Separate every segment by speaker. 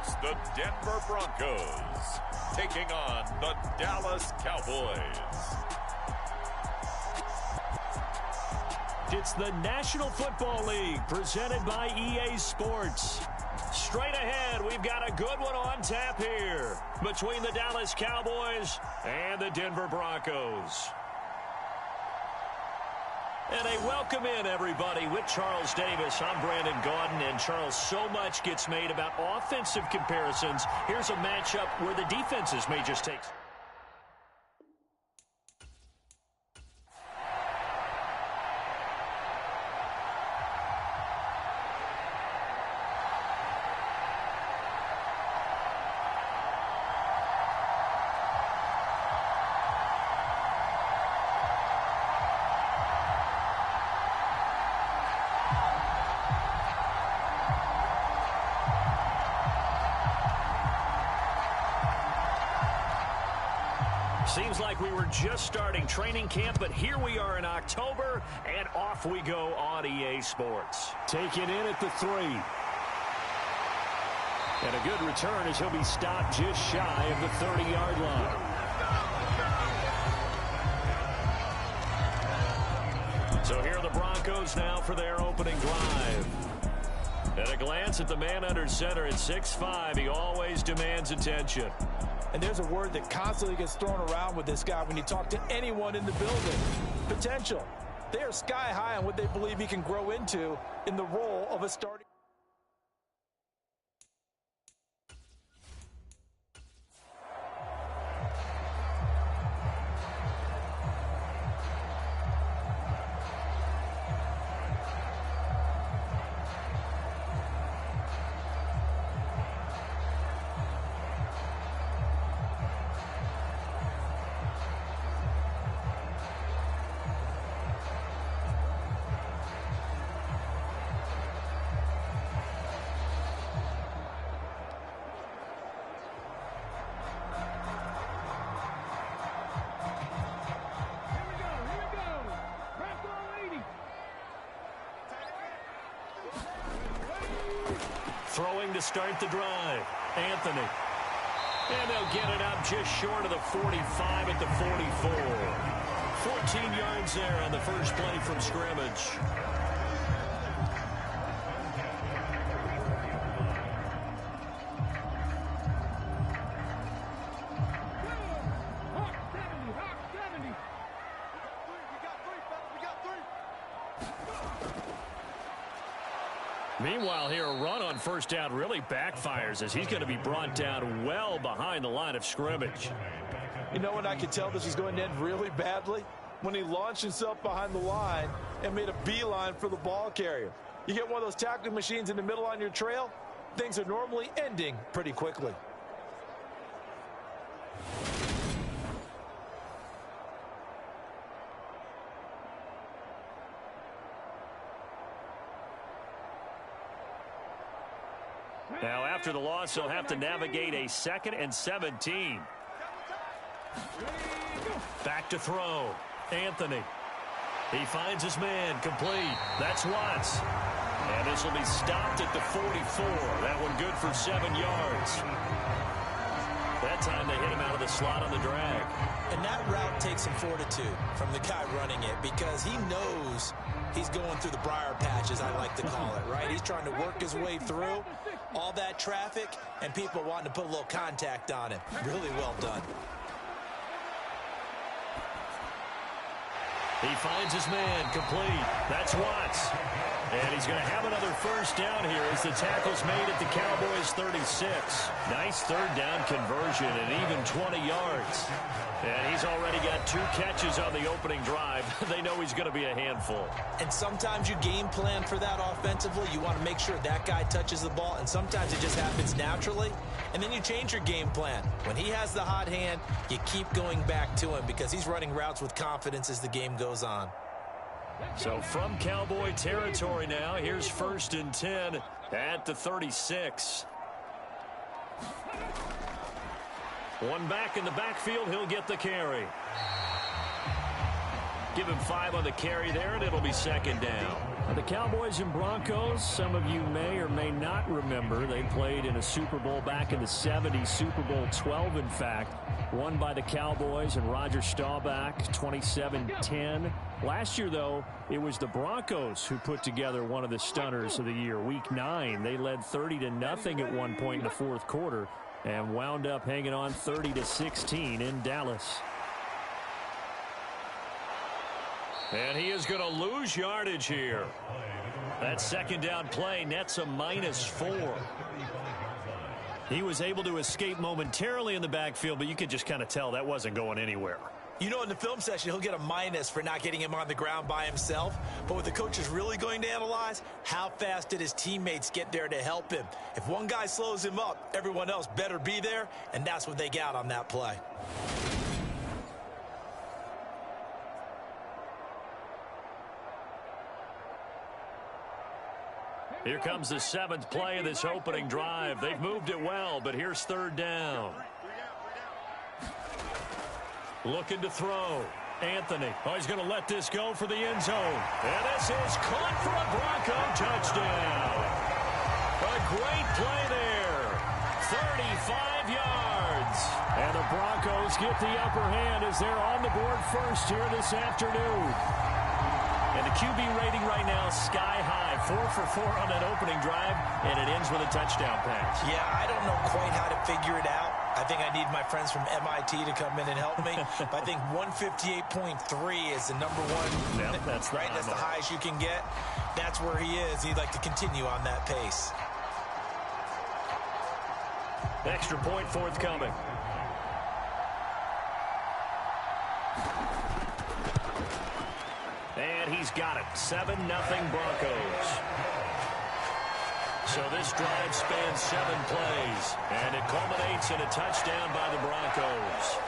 Speaker 1: It's the Denver Broncos taking on the Dallas Cowboys.
Speaker 2: It's the National Football League presented by EA Sports. Straight ahead, we've got a good one on tap here between the Dallas Cowboys and the Denver Broncos. And a welcome in, everybody, with Charles Davis. I'm Brandon Gaudin, and Charles, so much gets made about offensive comparisons. Here's a matchup where the defenses may just take... Seems like we were just starting training camp, but here we are in October, and off we go on EA Sports. Taken in at the 3. And a good return as he'll be stopped just shy of the 30-yard line. So here are the Broncos now for their opening drive. At a glance at the man under center at 6'5", he always demands attention.
Speaker 3: And there's a word that constantly gets thrown around with this guy when you talk to anyone in the building. Potential. They are sky high on what they believe he can grow into in the role of a starting.
Speaker 2: Throwing to start the drive, Anthony. And they'll get it up just short of the 45 at the 44. 14 yards there on the first play from scrimmage. Meanwhile, here, a run on first down really backfires as he's going to be brought down well behind the line of scrimmage.
Speaker 3: You know when I could tell this was going to end really badly? When he launched himself behind the line and made a beeline for the ball carrier. You get one of those tackling machines in the middle on your trail, things are normally ending pretty quickly.
Speaker 2: Now, after the loss, he'll have to navigate a 2nd and 17. Back to throw. Anthony. He finds his man. Complete. That's Watts. And this will be stopped at the 44. That one good for 7 yards. That time they hit him out of the slot on the drag.
Speaker 4: And that route takes some fortitude from the guy running it because he knows he's going through the briar patches, I like to call it, right? He's trying to work his way through all that traffic and people wanting to put a little contact on him. Really well done.
Speaker 2: He finds his man. Complete. That's Watts. And he's going to have another first down here as the tackle's made at the Cowboys' 36. Nice third down conversion and even 20 yards. And he's already got 2 catches on the opening drive. They know he's going to be a handful.
Speaker 4: And sometimes you game plan for that offensively. You want to make sure that guy touches the ball, and sometimes it just happens naturally. And then you change your game plan. When he has the hot hand, you keep going back to him because he's running routes with confidence as the game goes on.
Speaker 2: So from Cowboy territory now, here's 1st and 10 at the 36. One back in the backfield, he'll get the carry. Give him 5 on the carry there, and it'll be second down.
Speaker 5: The Cowboys and Broncos, some of you may or may not remember, they played in a Super Bowl back in the 70s, Super Bowl 12, in fact, won by the Cowboys and Roger Staubach, 27-10. Last year, though, it was the Broncos who put together one of the stunners of the year. Week 9, they led 30-0 at one point in the fourth quarter and wound up hanging on 30-16 in Dallas.
Speaker 2: And he is going to lose yardage here. That second down play nets a -4. He was able to escape momentarily in the backfield, but you could just kind of tell that wasn't going anywhere.
Speaker 4: You know, in the film session, he'll get a minus for not getting him on the ground by himself. But what the coach is really going to analyze, how fast did his teammates get there to help him? If one guy slows him up, everyone else better be there, and that's what they got on that play.
Speaker 2: Here comes the 7th play of this opening drive. They've moved it well, but here's third down. Looking to throw. Anthony. Oh, he's going to let this go for the end zone. And this is caught for a Bronco touchdown. A great play there. 35 yards.
Speaker 5: And the Broncos get the upper hand as they're on the board first here this afternoon.
Speaker 2: And the QB rating right now sky high. 4 for 4 on that opening drive, and it ends with a touchdown pass.
Speaker 4: Yeah, I don't know quite how to figure it out. I think I need my friends from MIT to come in and help me. But I think 158.3 is the number one.
Speaker 2: Yep, that's
Speaker 4: right. That's the highest you can get. That's where he is. He'd like to continue on that pace.
Speaker 2: Extra point forthcoming. And he's got it. 7-0 Broncos. So this drive spans 7 plays, and it culminates in a touchdown by the Broncos.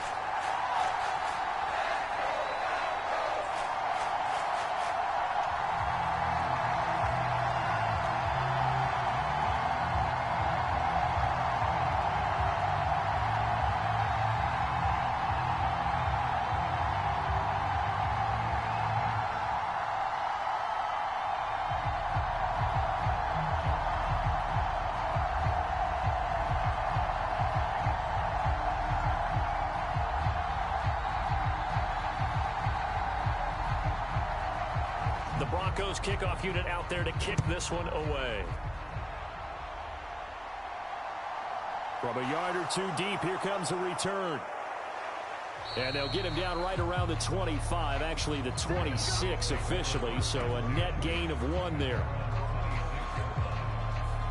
Speaker 2: The Broncos kickoff unit out there to kick this one away.
Speaker 5: From a yard or 2 deep, here comes a return. And they'll get him down right around the 25, actually the 26 officially, so a net gain of 1 there.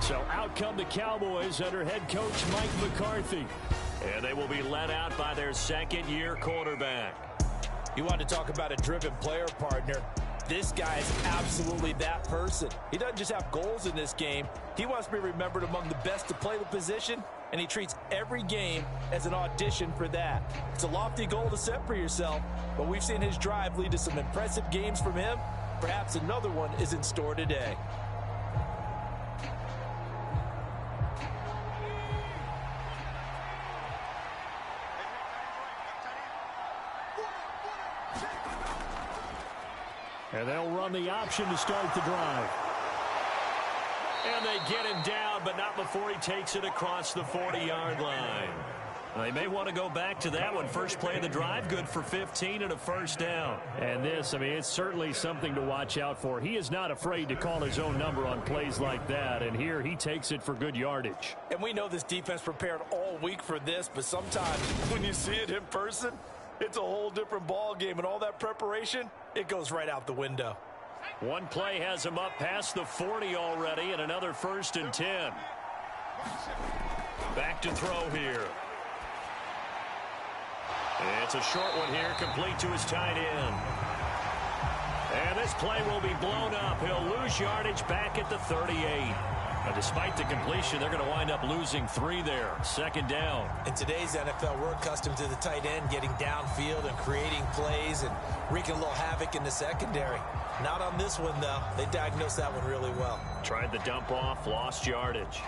Speaker 5: So out come the Cowboys under head coach Mike McCarthy.
Speaker 2: And they will be led out by their second-year quarterback.
Speaker 3: You want to talk about a driven player, partner. This guy is absolutely that person. He doesn't just have goals in this game. He wants to be remembered among the best to play the position, and he treats every game as an audition for that. It's a lofty goal to set for yourself, but we've seen his drive lead to some impressive games from him. Perhaps another one is in store today.
Speaker 5: And they'll run the option to start the drive.
Speaker 2: And they get him down, but not before he takes it across the 40-yard line. They may want to go back to that one. First play of the drive, good for 15 and a first down.
Speaker 5: And this, I mean, it's certainly something to watch out for. He is not afraid to call his own number on plays like that, and here he takes it for good yardage.
Speaker 3: And we know this defense prepared all week for this, but sometimes when you see it in person, it's a whole different ball game, and all that preparation, it goes right out the window.
Speaker 2: One play has him up past the 40 already, and another 1st and 10. Back to throw here. It's a short one here, complete to his tight end. And this play will be blown up. He'll lose yardage back at the 38. But despite the completion, they're going to wind up losing 3 there. Second down.
Speaker 4: In today's NFL, we're accustomed to the tight end getting downfield and creating plays and wreaking a little havoc in the secondary. Not on this one, though. They diagnosed that one really well.
Speaker 2: Tried the dump off, lost yardage.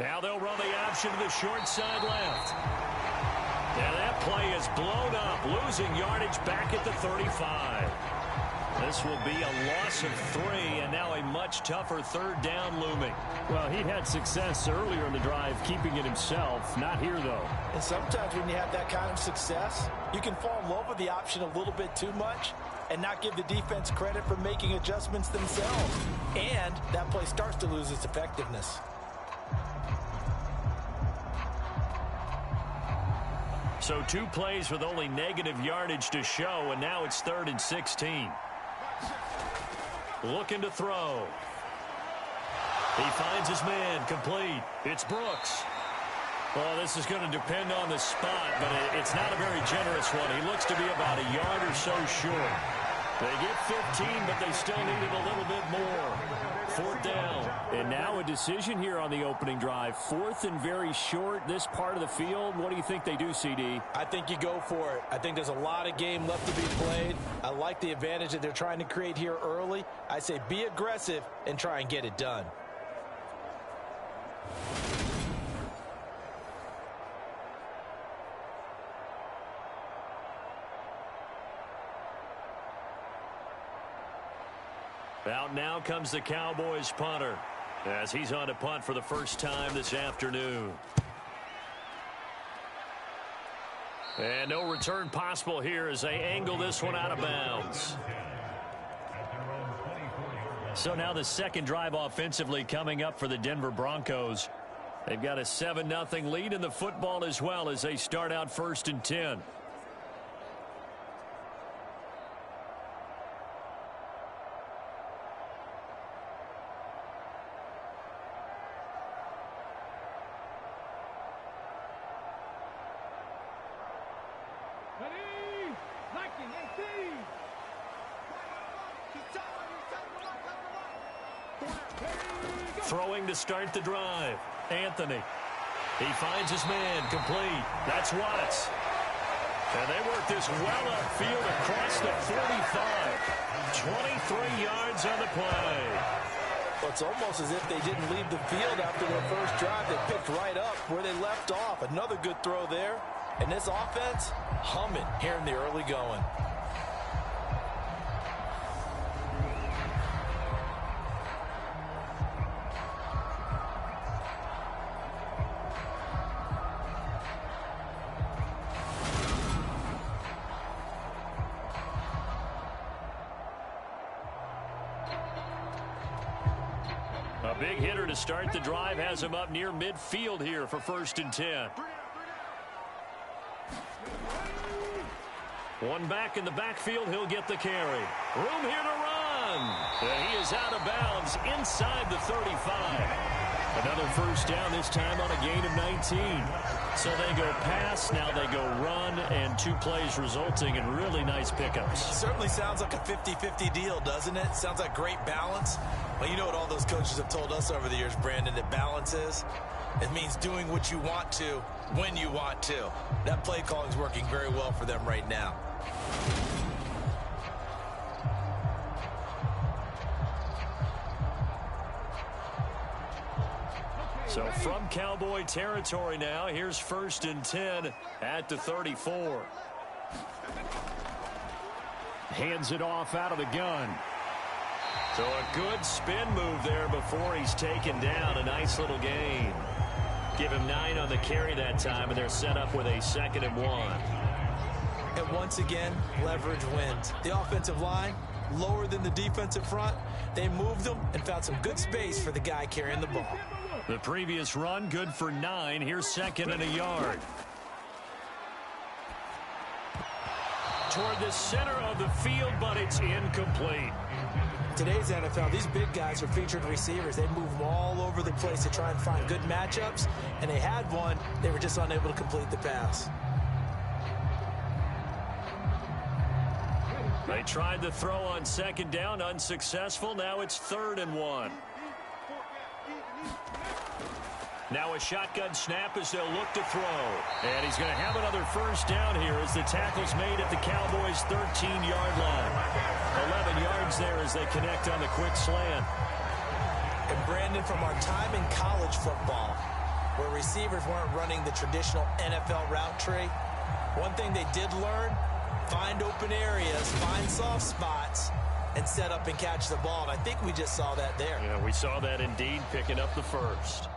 Speaker 2: Now they'll run the option to the short side left. And that play is blown up, losing yardage back at the 35. This will be a loss of 3, and now a much tougher third down looming.
Speaker 5: Well, he had success earlier in the drive keeping it himself. Not here, though.
Speaker 3: And sometimes when you have that kind of success, you can fall in love with the option a little bit too much and not give the defense credit for making adjustments themselves. And that play starts to lose its effectiveness.
Speaker 2: So 2 plays with only negative yardage to show, and now it's 3rd and 16. Looking to throw. He finds his man, complete. It's Brooks. Well, this is going to depend on the spot, but it's not a very generous one. He looks to be about a yard or so short. They get 15, but they still need it a little bit more. 4th down.
Speaker 5: And now a decision here on the opening drive. 4th and very short, this part of the field. What do you think they do, CD?
Speaker 3: I think you go for it. I think there's a lot of game left to be played. I like the advantage that they're trying to create here early. I say be aggressive and try and get it done.
Speaker 2: Out now comes the Cowboys punter as he's on to punt for the first time this afternoon. And no return possible here as they angle this one out of bounds. So now the second drive offensively coming up for the Denver Broncos. They've got a 7-0 lead in the football as well as they start out 1st and 10. Throwing to start the drive. Anthony. He finds his man, complete. That's Watts. And they work this well upfield across the 45. 23 yards on the play.
Speaker 3: Well, it's almost as if they didn't leave the field after their first drive. They picked right up where they left off. Another good throw there. And this offense, humming here in the early going.
Speaker 2: A big hitter to start the drive has him up near midfield here for 1st and 10. One back in the backfield, he'll get the carry. Room here to run. And he is out of bounds inside the 35. Another first down, this time on a gain of 19. So they go pass, now they go run, and 2 plays resulting in really nice pickups.
Speaker 4: Certainly sounds like a 50-50 deal, doesn't it? Sounds like great balance. Well, you know what all those coaches have told us over the years, Brandon, that balance is? It means doing what you want to, when you want to. That play calling is working very well for them right now.
Speaker 2: So from Cowboy territory now, here's 1st and 10 at the 34.
Speaker 5: Hands it off out of the gun.
Speaker 2: So a good spin move there before he's taken down. A nice little gain. Give him 9 on the carry that time, and they're set up with a 2nd and 1.
Speaker 4: And once again, leverage wins. The offensive line, lower than the defensive front. They moved them and found some good space for the guy carrying the ball.
Speaker 2: The previous run, good for 9. Here's 2nd and a yard. Toward the center of the field, but it's incomplete.
Speaker 4: Today's NFL, these big guys are featured receivers. They move them all over the place to try and find good matchups, and they had one. They were just unable to complete the pass.
Speaker 2: They tried the throw on 2nd down, unsuccessful. Now it's 3rd and 1. Now a shotgun snap as they'll look to throw. And he's going to have another first down here as the tackle's made at the Cowboys' 13-yard line. 11 yards there as they connect on the quick slant.
Speaker 4: And Brandon, from our time in college football, where receivers weren't running the traditional NFL route tree. One thing they did learn, find open areas, find soft spots, and set up and catch the ball. And I think we just saw that there.
Speaker 2: Yeah, we saw that indeed, picking up the first.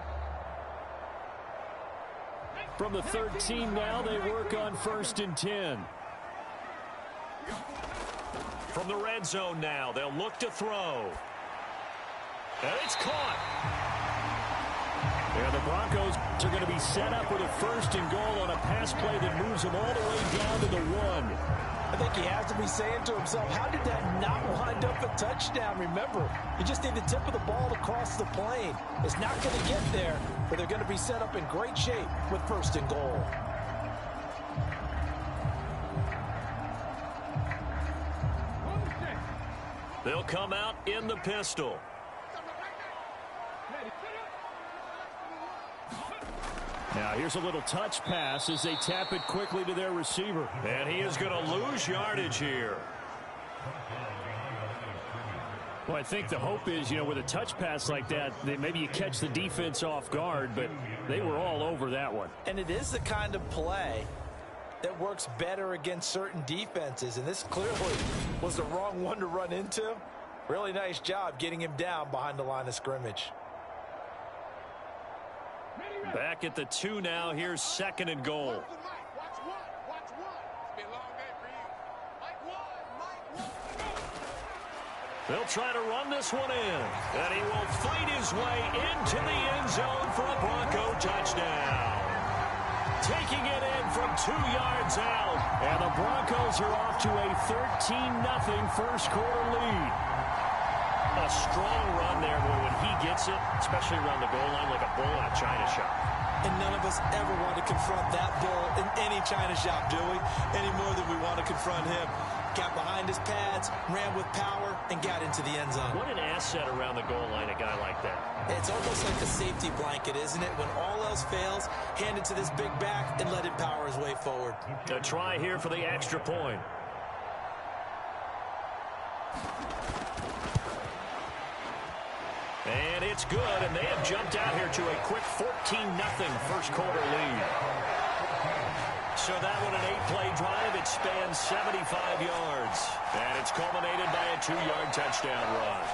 Speaker 5: From the 13 now, they work on 1st and 10.
Speaker 2: From the red zone now, they'll look to throw. And it's caught.
Speaker 5: Yeah, the Broncos are going to be set up with a 1st and goal on a pass play that moves them all the way down to the 1.
Speaker 3: I think he has to be saying to himself, how did that not wind up a touchdown? Remember, you just need the tip of the ball to cross the plane. It's not going to get there, but they're going to be set up in great shape with 1st and goal.
Speaker 2: They'll come out in the pistol.
Speaker 5: Now here's a little touch pass as they tap it quickly to their receiver.
Speaker 2: And he is going to lose yardage here.
Speaker 5: Well, I think the hope is, with a touch pass like that, maybe you catch the defense off guard, but they were all over that one.
Speaker 3: And it is the kind of play that works better against certain defenses, and this clearly was the wrong one to run into. Really nice job getting him down behind the line of scrimmage.
Speaker 2: Back at the 2 now. Here's 2nd and goal. They'll try to run this one in. And he will fight his way into the end zone for a Bronco touchdown. Taking it in from 2 yards out.
Speaker 5: And the Broncos are off to a 13-0 first quarter lead.
Speaker 2: A strong run there, boy, when he gets it, especially around the goal line, like a bull in a china shop.
Speaker 4: And none of us ever want to confront that bull in any china shop, do we? Any more than we want to confront him. Got behind his pads, ran with power, and got into the end zone.
Speaker 2: What an asset around the goal line, a guy like that.
Speaker 4: It's almost like a safety blanket, isn't it? When all else fails, hand it to this big back and let him power his way forward.
Speaker 2: A try here for the extra point. And it's good, and they have jumped out here to a quick 14-0 first quarter lead. So that one, an 8-play drive. It spans 75 yards. And it's culminated by a 2-yard touchdown run.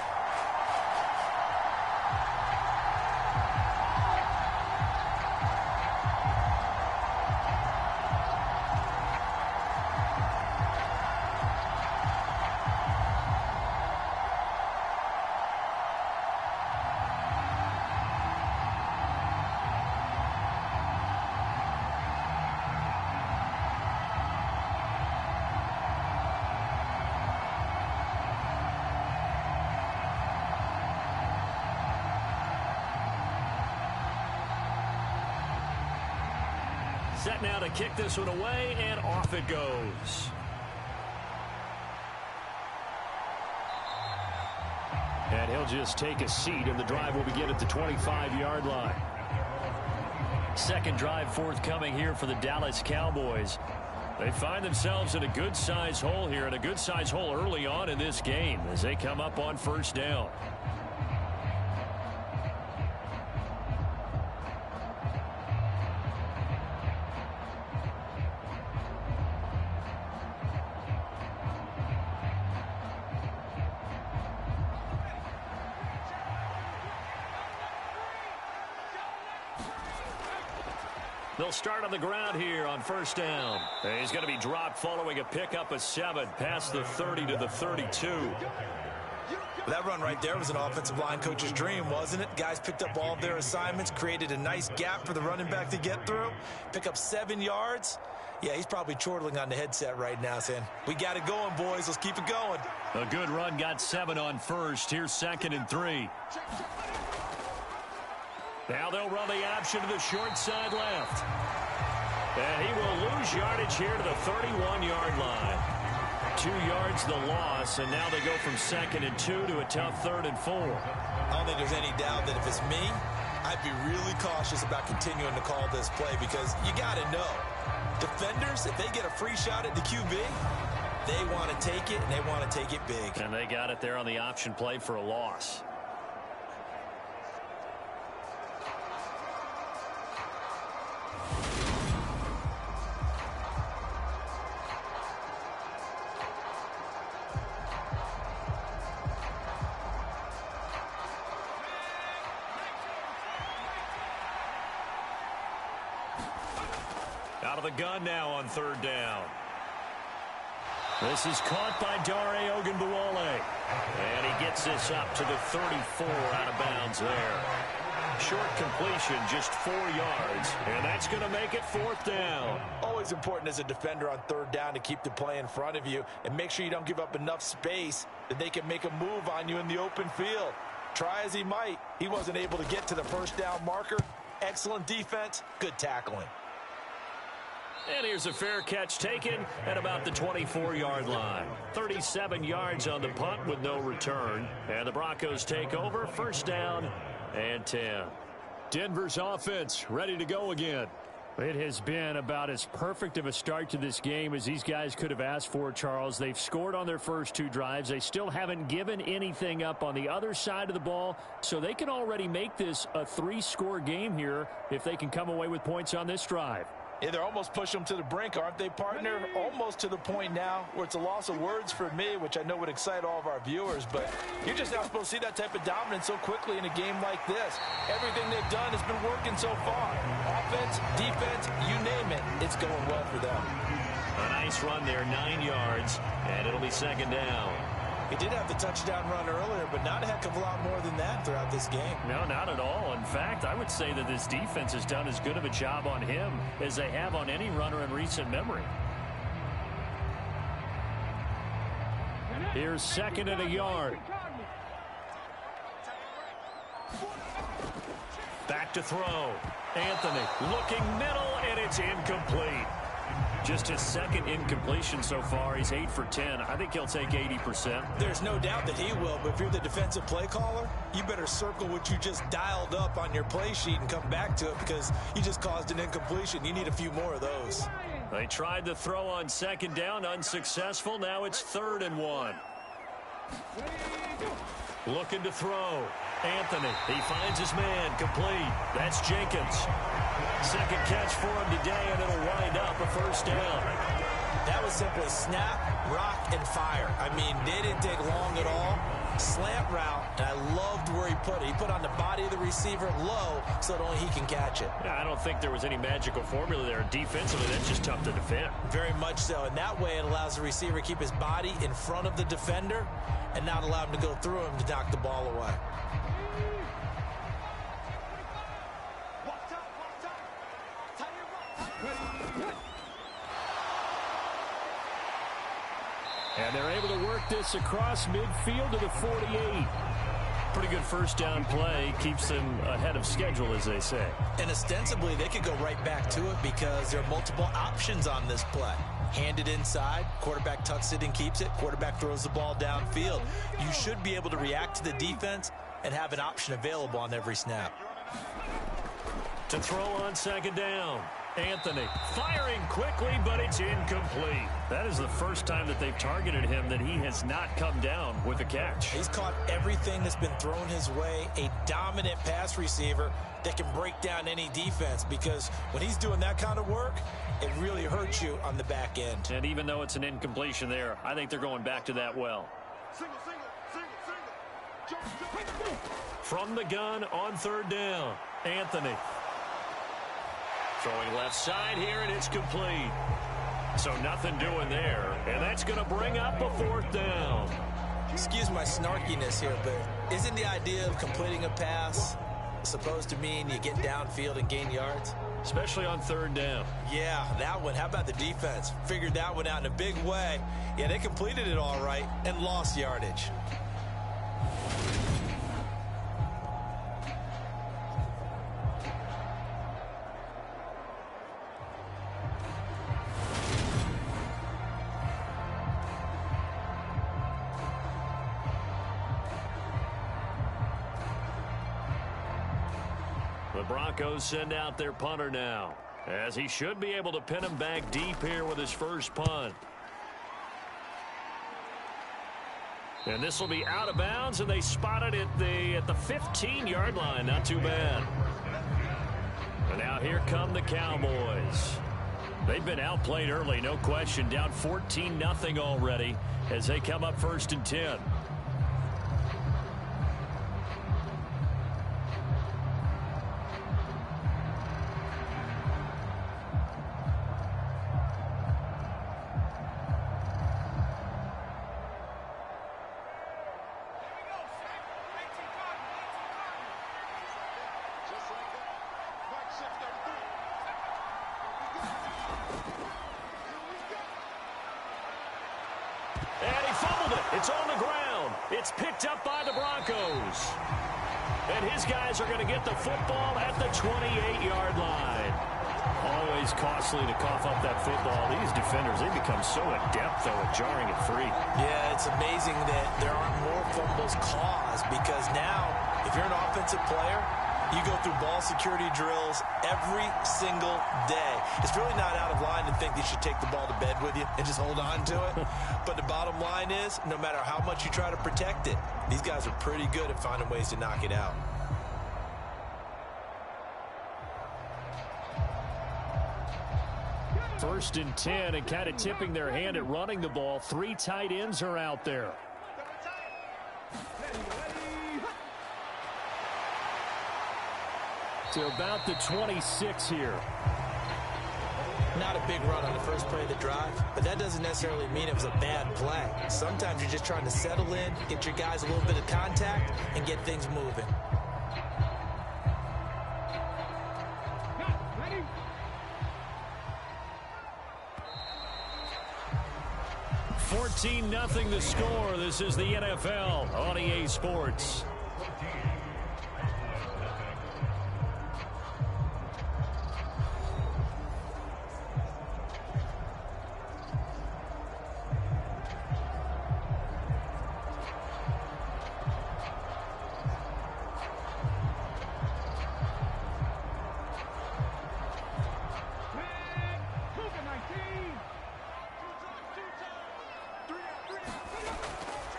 Speaker 2: Set now to kick this one away, and off it goes.
Speaker 5: And he'll just take a seat, and the drive will begin at the 25-yard line.
Speaker 2: Second drive forthcoming here for the Dallas Cowboys. They find themselves in a good-sized hole here, and a good-sized hole early on in this game as they come up on first down. They'll start on the ground here on first down. And he's going to be dropped following a pickup of 7 past the 30 to the 32.
Speaker 4: That run right there was an offensive line coach's dream, wasn't it? Guys picked up all of their assignments, created a nice gap for the running back to get through, pick up 7 yards. Yeah, he's probably chortling on the headset right now saying, we got it going, boys. Let's keep it going.
Speaker 2: A good run, got 7 on first. Here's 2nd and 3. Now they'll run the option to the short side left. And he will lose yardage here to the 31-yard line. 2 yards the loss, and now they go from 2nd and 2 to a tough 3rd and 4.
Speaker 4: I don't think there's any doubt that if it's me, I'd be really cautious about continuing to call this play because you got to know, defenders, if they get a free shot at the QB, they want to take it, and they want to take it big.
Speaker 2: And they got it there on the option play for a loss. Out of the gun now on third down. This is caught by Dare Ogunbowale. And he gets this up to the 34 out of bounds there. Short completion, just 4 yards. And that's going to make it fourth down.
Speaker 3: Always important as a defender on third down to keep the play in front of you and make sure you don't give up enough space that they can make a move on you in the open field. Try as he might, he wasn't able to get to the first down marker. Excellent defense, good tackling.
Speaker 2: And here's a fair catch taken at about the 24-yard line. 37 yards on the punt with no return. And the Broncos take over, first down and 10.
Speaker 5: Denver's offense ready to go again. It has been about as perfect of a start to this game as these guys could have asked for, Charles. They've scored on their first 2 drives. They still haven't given anything up on the other side of the ball, so they can already make this a 3-score game here if they can come away with points on this drive.
Speaker 3: Yeah, they're almost pushing them to the brink, aren't they, partner? Almost to the point now where it's a loss of words for me, which I know would excite all of our viewers, but you're just not supposed to see that type of dominance so quickly in a game like this. Everything they've done has been working so far. Offense, defense, you name it, it's going well for them.
Speaker 2: A nice run there, 9 yards, and it'll be second down.
Speaker 4: He did have the touchdown run earlier, but not a heck of a lot more than that throughout this game.
Speaker 5: No, not at all. In fact, I would say that this defense has done as good of a job on him as they have on any runner in recent memory. Here's second and a yard.
Speaker 2: Back to throw. Anthony looking middle, and it's incomplete. Just his second incompletion so far. He's 8 for 10. I think he'll take 80%.
Speaker 4: There's no doubt that he will, but if you're the defensive play caller, you better circle what you just dialed up on your play sheet and come back to it because you just caused an incompletion. You need a few more of those.
Speaker 2: They tried the throw on second down, unsuccessful. Now it's 3rd and 1. Looking to throw. Anthony, he finds his man, complete. That's Jenkins. Second catch for him today, and it'll wind up a first down.
Speaker 4: That was simply snap, rock, and fire. I mean, they didn't take long at all. Slant route, and I loved where he put it. He put on the body of the receiver low so that only he can catch it.
Speaker 2: Yeah, I don't think there was any magical formula there. Defensively, that's just tough to defend.
Speaker 4: Very much so, and that way it allows the receiver to keep his body in front of the defender and not allow him to go through him to knock the ball away.
Speaker 5: And they're able to work this across midfield to the 48. Pretty good first down play. Keeps them ahead of schedule, as they say.
Speaker 4: And ostensibly, they could go right back to it because there are multiple options on this play. Handed inside, quarterback tucks it and keeps it, quarterback throws the ball downfield. You should be able to react to the defense and have an option available on every snap.
Speaker 2: To throw on second down. Anthony firing quickly, but it's incomplete.
Speaker 5: That is the first time that they've targeted him that he has not come down with a catch.
Speaker 4: He's caught everything that's been thrown his way. A dominant pass receiver that can break down any defense because when he's doing that kind of work, it really hurts you on the back end.
Speaker 5: And even though it's an incompletion there, I think they're going back to that well.
Speaker 2: From the gun on third down, Anthony. Throwing left side here, and it's complete. So nothing doing there, and that's going to bring up a fourth down.
Speaker 4: Excuse my snarkiness here, but isn't the idea of completing a pass supposed to mean you get downfield and gain yards?
Speaker 2: Especially on third down.
Speaker 4: Yeah, that one. How about the defense? Figured that one out in a big way. Yeah, they completed it all right and lost yardage.
Speaker 2: The Broncos send out their punter now, as he should be able to pin him back deep here with his first punt. And this will be out of bounds, and they spot it at the 15-yard line. Not too bad. And now here come the Cowboys. They've been outplayed early, no question. Down 14-0 already as they come up 1st and 10. It's on the ground. It's picked up by the Broncos. And his guys are going to get the football at the 28-yard line. Always costly to cough up that football. These defenders, they become so adept, though, at jarring it free.
Speaker 4: Yeah, it's amazing that there aren't more fumbles caused because now, if you're an offensive player, you go through ball security drills every single day. It's really not out of line to think you should take the ball to bed with you and just hold on to it. But the bottom line is, no matter how much you try to protect it, these guys are pretty good at finding ways to knock it out.
Speaker 5: First and 10, and kind of tipping their hand at running the ball. 3 tight ends are out there. To about the 26 here.
Speaker 4: Not a big run on the first play of the drive, but that doesn't necessarily mean it was a bad play. Sometimes you're just trying to settle in, get your guys a little bit of contact, and get things moving.
Speaker 5: 14-0 the score. This is the NFL on EA Sports.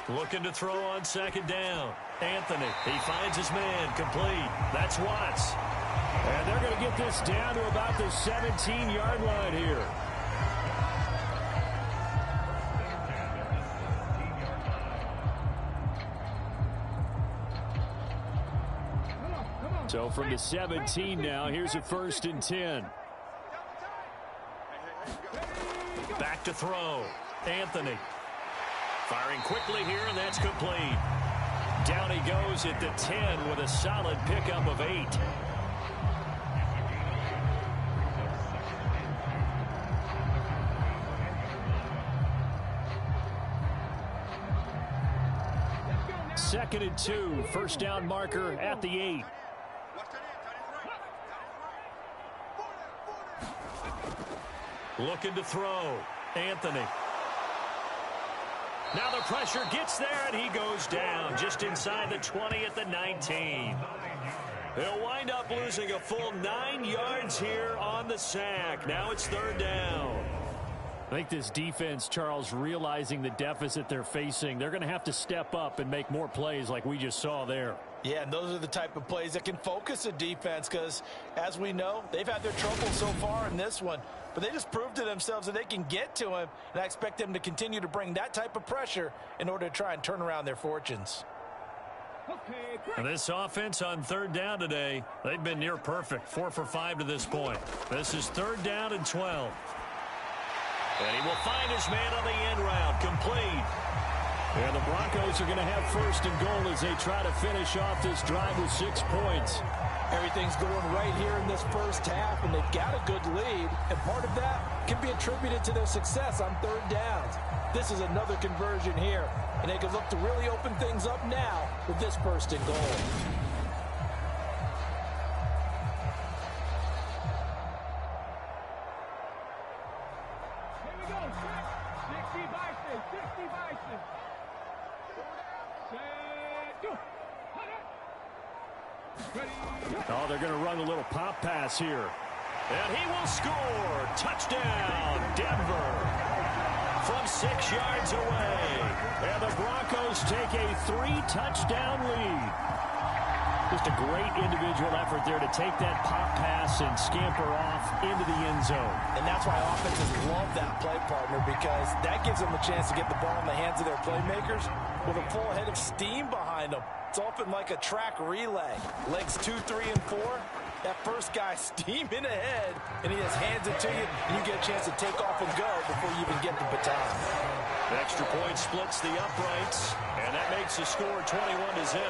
Speaker 5: Looking to throw on second down. Anthony, he finds his man, complete. That's Watts. And they're going to get this down to about the 17-yard line here. So from the 17 now, here's a 1st and 10. Back to throw. Anthony. Firing quickly here, and that's complete. Down he goes at the 10 with a solid pickup of 8. Second and 2, first down marker at the 8. Looking to throw. Anthony. Now the pressure gets there, and he goes down just inside the 20 at the 19. He'll wind up losing a full 9 yards here on the sack. Now it's 3rd down. I think this defense, Charles, realizing the deficit they're facing, they're going to have to step up and make more plays like we just saw there.
Speaker 3: Yeah, and those are the type of plays that can focus a defense because, as we know, they've had their trouble so far in this one. But they just proved to themselves that they can get to him, and I expect them to continue to bring that type of pressure in order to try and turn around their fortunes.
Speaker 5: And this offense on 3rd down today, they've been near perfect, 4 for 5 to this point. This is 3rd down and 12. And he will find his man on the end round, complete. And the Broncos are going to have 1st and goal as they try to finish off this drive with 6 points.
Speaker 3: Everything's going right here in this first half, and they've got a good lead, and part of that can be attributed to their success on 3rd downs. This is another conversion here, and they can look to really open things up now with this 1st and goal.
Speaker 6: Here we go, 60 Bison, 60 Bison. Set, go.
Speaker 5: Oh, they're going to run a little pop pass here. And he will score. Touchdown, Denver. From 6 yards away. And the Broncos take a 3-touchdown lead. Just a great individual effort there to take that pop pass and scamper off into the end zone.
Speaker 3: And that's why offenses love that play, partner, because that gives them a chance to get the ball in the hands of their playmakers with a full head of steam behind them. It's often like a track relay. Legs 2, 3, and 4. That first guy steaming ahead, and he just hands it to you, and you get a chance to take off and go before you even get the baton.
Speaker 2: The extra point splits the uprights, and that makes the score 21-0.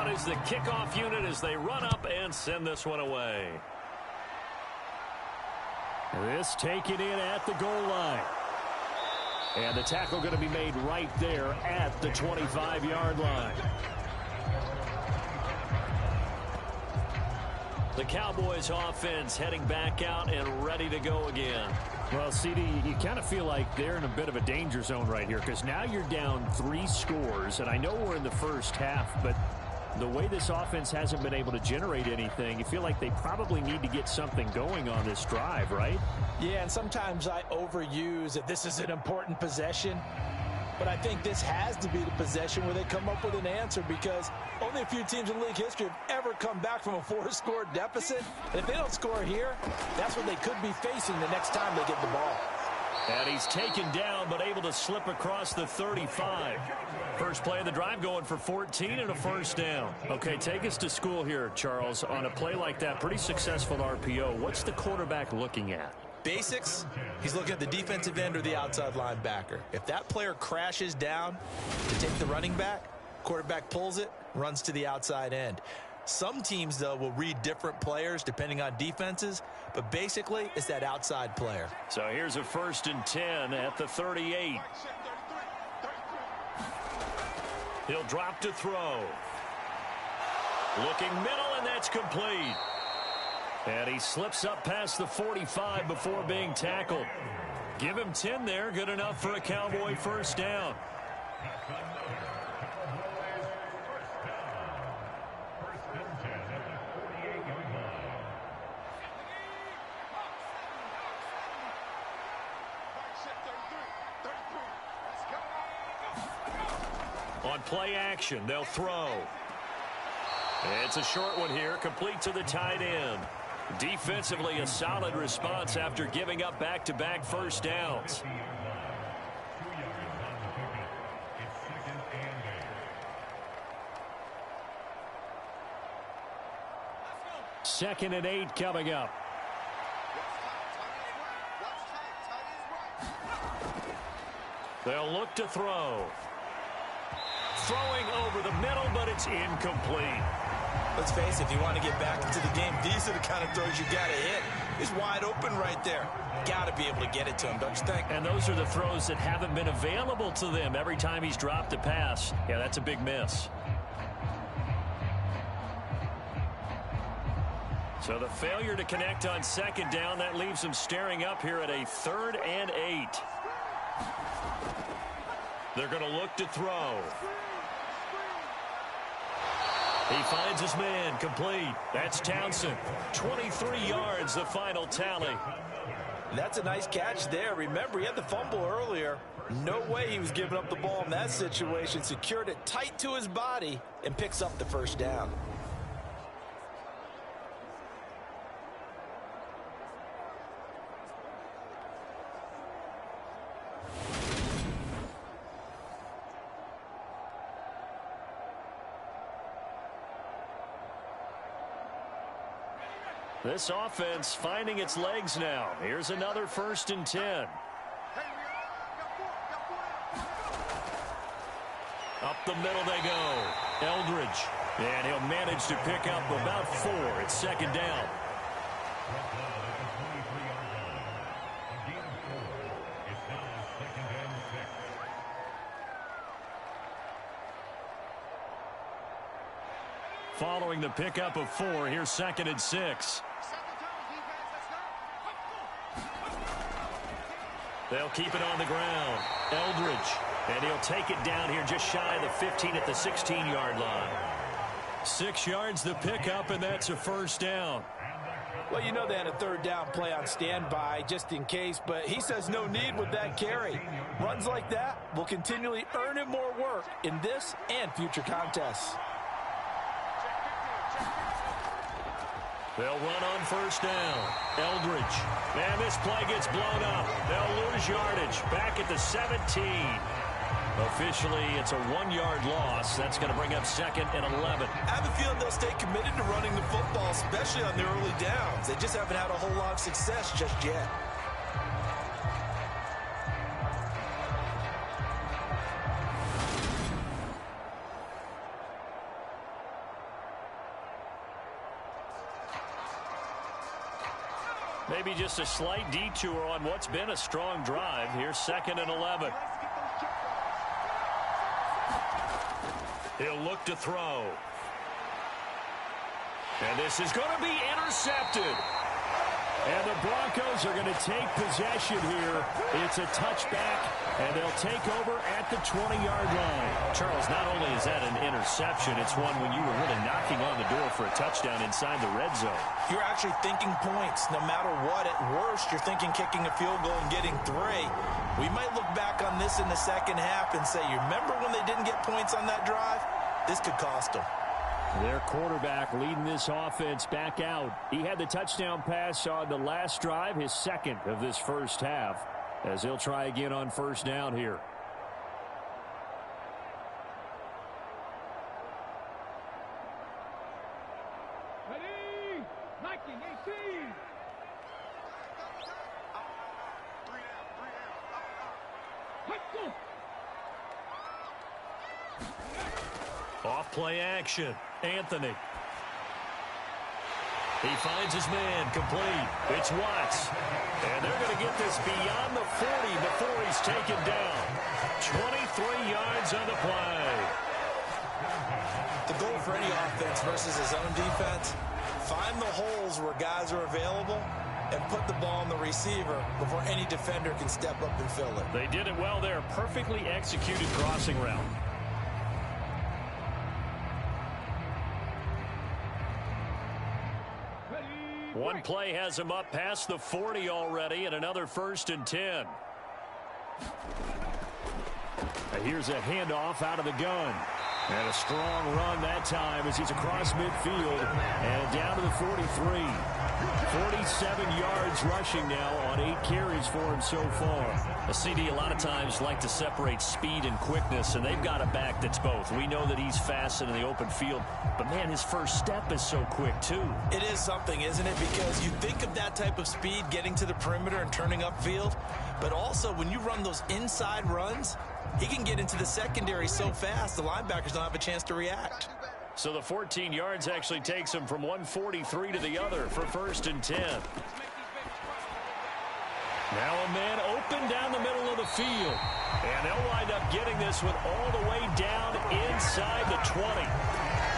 Speaker 2: out is the kickoff unit as they run up and send this one away.
Speaker 5: This taken in at the goal line. And the tackle going to be made right there at the 25-yard line.
Speaker 2: The Cowboys offense heading back out and ready to go again.
Speaker 5: Well, CD, you kind of feel like they're in a bit of a danger zone right here because now you're down 3 scores, and I know we're in the first half, but the way this offense hasn't been able to generate anything, you feel like they probably need to get something going on this drive, right?
Speaker 4: Yeah, and sometimes I overuse that this is an important possession, but I think this has to be the possession where they come up with an answer because only a few teams in league history have ever come back from a 4-score deficit. And if they don't score here, that's what they could be facing the next time they get the ball.
Speaker 2: And he's taken down but able to slip across the 35. First play of the drive going for 14 and a first down.
Speaker 5: Okay, take us to school here, Charles. On a play like that, pretty successful RPO. What's the quarterback looking at?
Speaker 4: Basics, he's looking at the defensive end or the outside linebacker. If that player crashes down to take the running back, quarterback pulls it, runs to the outside end. Some teams, though, will read different players depending on defenses, but basically it's that outside player.
Speaker 2: So here's a 1st and 10 at the 38. He'll drop to throw. Looking middle, and that's complete. And he slips up past the 45 before being tackled. Give him 10 there. Good enough for a Cowboy first down. On play action, they'll throw. It's a short one here, complete to the tight end. Defensively, a solid response after giving up back-to-back first downs.
Speaker 5: Second and 8 coming up.
Speaker 2: They'll look to throw. Throwing over the middle, but it's incomplete.
Speaker 4: Let's face it, if you want to get back into the game, these are the kind of throws you got to hit. He's wide open right there. Got to be able to get it to him, don't you think?
Speaker 2: And those are the throws that haven't been available to them every time he's dropped a pass. Yeah, that's a big miss. So the failure to connect on second down, that leaves him staring up here at a 3rd and 8. They're going to look to throw. He finds his man, complete. That's Townsend. 23 yards, the final tally.
Speaker 3: That's a nice catch there. Remember, he had the fumble earlier. No way he was giving up the ball in that situation. Secured it tight to his body and picks up the first down.
Speaker 2: This offense finding its legs now. Here's another 1st and 10. Up the middle they go. Eldridge. And he'll manage to pick up about 4. It's second down. Following the pickup of 4, here's 2nd and 6. They'll keep it on the ground. Eldridge. And he'll take it down here just shy of the 15 at the 16-yard line. 6 yards the pickup, and that's a first down.
Speaker 3: Well, you know they had a 3rd down play on standby just in case, but he says no need with that carry. Runs like that will continually earn him more work in this and future contests.
Speaker 2: They'll run on first down. Eldridge. And this play gets blown up. They'll lose yardage. Back at the 17. Officially, it's a 1-yard loss. That's going to bring up 2nd and 11.
Speaker 3: I have a feeling they'll stay committed to running the football, especially on the early downs. They just haven't had a whole lot of success just yet.
Speaker 2: Maybe just a slight detour on what's been a strong drive. Here's 2nd and 11. He'll look to throw. And this is going to be intercepted. And the Broncos are going to take possession here. It's a touchback, and they'll take over at the 20-yard line.
Speaker 5: Charles, not only is that an interception, it's one when you were really knocking on the door for a touchdown inside the red zone.
Speaker 4: You're actually thinking points. No matter what, at worst, you're thinking kicking a field goal and getting 3. We might look back on this in the second half and say, you remember when they didn't get points on that drive? This could cost them.
Speaker 5: Their quarterback leading this offense back out. He had the touchdown pass on the last drive, his 2nd of this first half, as he'll try again on 1st down here.
Speaker 6: Ready? 19, 18.
Speaker 2: Off play action. Anthony. He finds his man complete. It's Watts. And they're going to get this beyond the 40 before he's taken down. 23 yards on the play.
Speaker 4: The goal for any offense versus his own defense, find the holes where guys are available and put the ball on the receiver before any defender can step up and fill it.
Speaker 2: They did it well there. Perfectly executed crossing route. One play has him up past the 40 already, and another 1st and 10.
Speaker 5: Here's a handoff out of the gun. And a strong run that time as he's across midfield and down to the 43. 47 yards rushing now on 8 carries for him so far.
Speaker 2: A CD a lot of times like to separate speed and quickness, and they've got a back that's both. We know that he's fast in the open field, but man, his first step is so quick too.
Speaker 4: It is something, isn't it? Because you think of that type of speed getting to the perimeter and turning upfield, but also when you run those inside runs, he can get into the secondary so fast the linebackers don't have a chance to react.
Speaker 2: So the 14 yards actually takes him from 143 to the other for 1st and 10. Now a man open down the middle of the field. And they'll wind up getting this one all the way down inside the 20.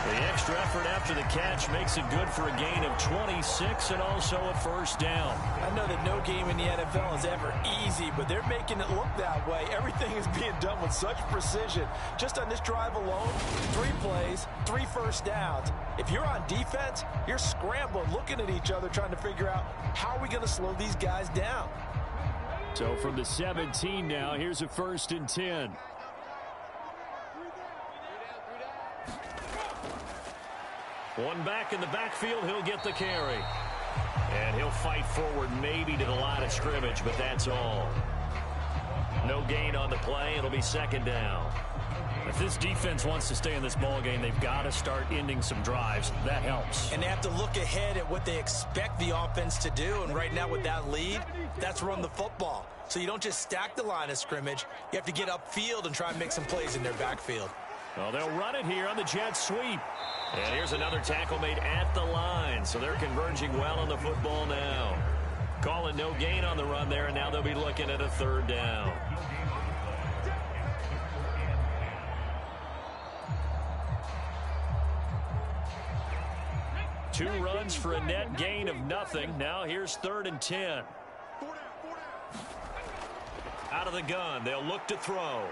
Speaker 2: The extra effort after the catch makes it good for a gain of 26 and also a 1st down.
Speaker 4: I know that no game in the NFL is ever easy, but they're making it look that way. Everything is being done with such precision. Just on this drive alone, 3 plays, 3 1st downs. If you're on defense, you're scrambling, looking at each other, trying to figure out how are we going to slow these guys down.
Speaker 5: So from the 17 now, here's a 1st and 10.
Speaker 2: One back in the backfield, he'll get the carry. And he'll fight forward maybe to the line of scrimmage, but that's all. No gain on the play. It'll be 2nd down.
Speaker 5: If this defense wants to stay in this ball game, they've got to start ending some drives. That helps.
Speaker 4: And they have to look ahead at what they expect the offense to do. And right now with that lead, that's run the football. So you don't just stack the line of scrimmage. You have to get upfield and try and make some plays in their backfield.
Speaker 2: Well, they'll run it here on the jet sweep. And here's another tackle made at the line. So they're converging well on the football now. Call it no gain on the run there, and now they'll be looking at a 3rd down. Two runs for a net gain of nothing. Now here's 3rd and 10. Out of the gun, they'll look to throw.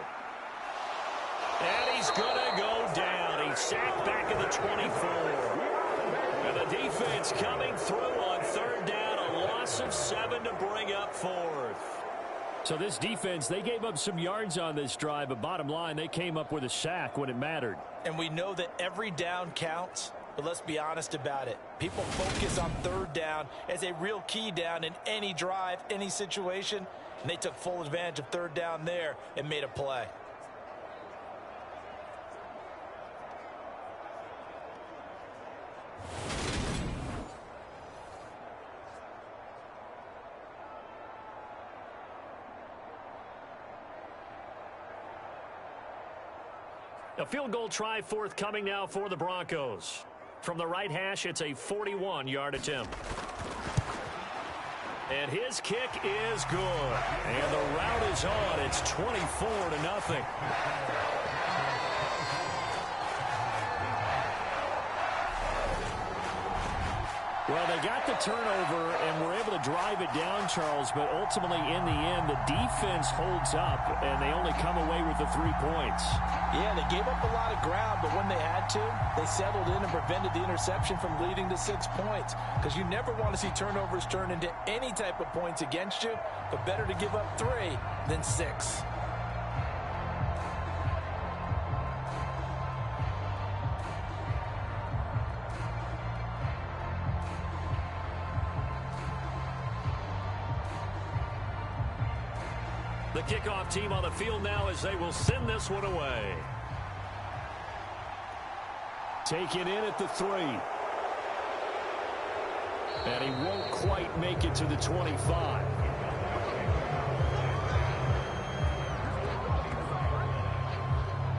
Speaker 2: And he's going to go down. He's sacked back at the 24. And the defense coming through on 3rd down. A loss of 7 to bring up 4th.
Speaker 5: So this defense, they gave up some yards on this drive, but bottom line, they came up with a sack when it mattered.
Speaker 4: And we know that every down counts, but let's be honest about it. People focus on 3rd down as a real key down in any drive, any situation, and they took full advantage of 3rd down there and made a play.
Speaker 2: A field goal try forthcoming now for the Broncos. From the right hash, it's a 41-yard attempt. And his kick is good. And the route is on. It's 24-0.
Speaker 5: Well, they got the turnover and were able to drive it down, Charles, but ultimately in the end, the defense holds up, and they only come away with the 3 points.
Speaker 3: Yeah, they gave up a lot of ground, but when they had to, they settled in and prevented the interception from leading to 6 points. Because you never want to see turnovers turn into any type of points against you, but better to give up 3 than 6.
Speaker 2: The kickoff team on the field now as they will send this one away.
Speaker 5: Taken in at the 3. And he won't quite make it to the 25.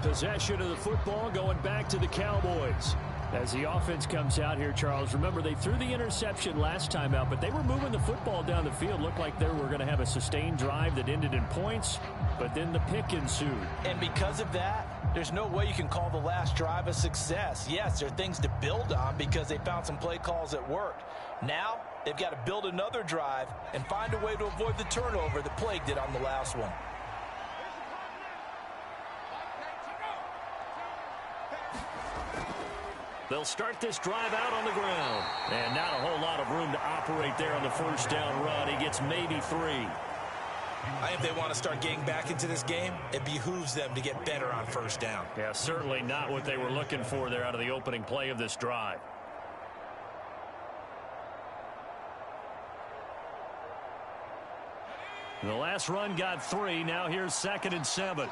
Speaker 5: Possession of the football going back to the Cowboys. As the offense comes out here, Charles, remember they threw the interception last time out, but they were moving the football down the field. Looked like they were going to have a sustained drive that ended in points, but then the pick ensued.
Speaker 3: And because of that, there's no way you can call the last drive a success. Yes, there are things to build on because they found some play calls that worked. Now, they've got to build another drive and find a way to avoid the turnover that plagued it on the last one.
Speaker 2: They'll start this drive out on the ground. And not a whole lot of room to operate there on the first down run. He gets maybe 3.
Speaker 4: I think if they want to start getting back into this game, it behooves them to get better on first down.
Speaker 2: Yeah, certainly not what they were looking for there out of the opening play of this drive. The last run got 3. Now here's 2nd and 7.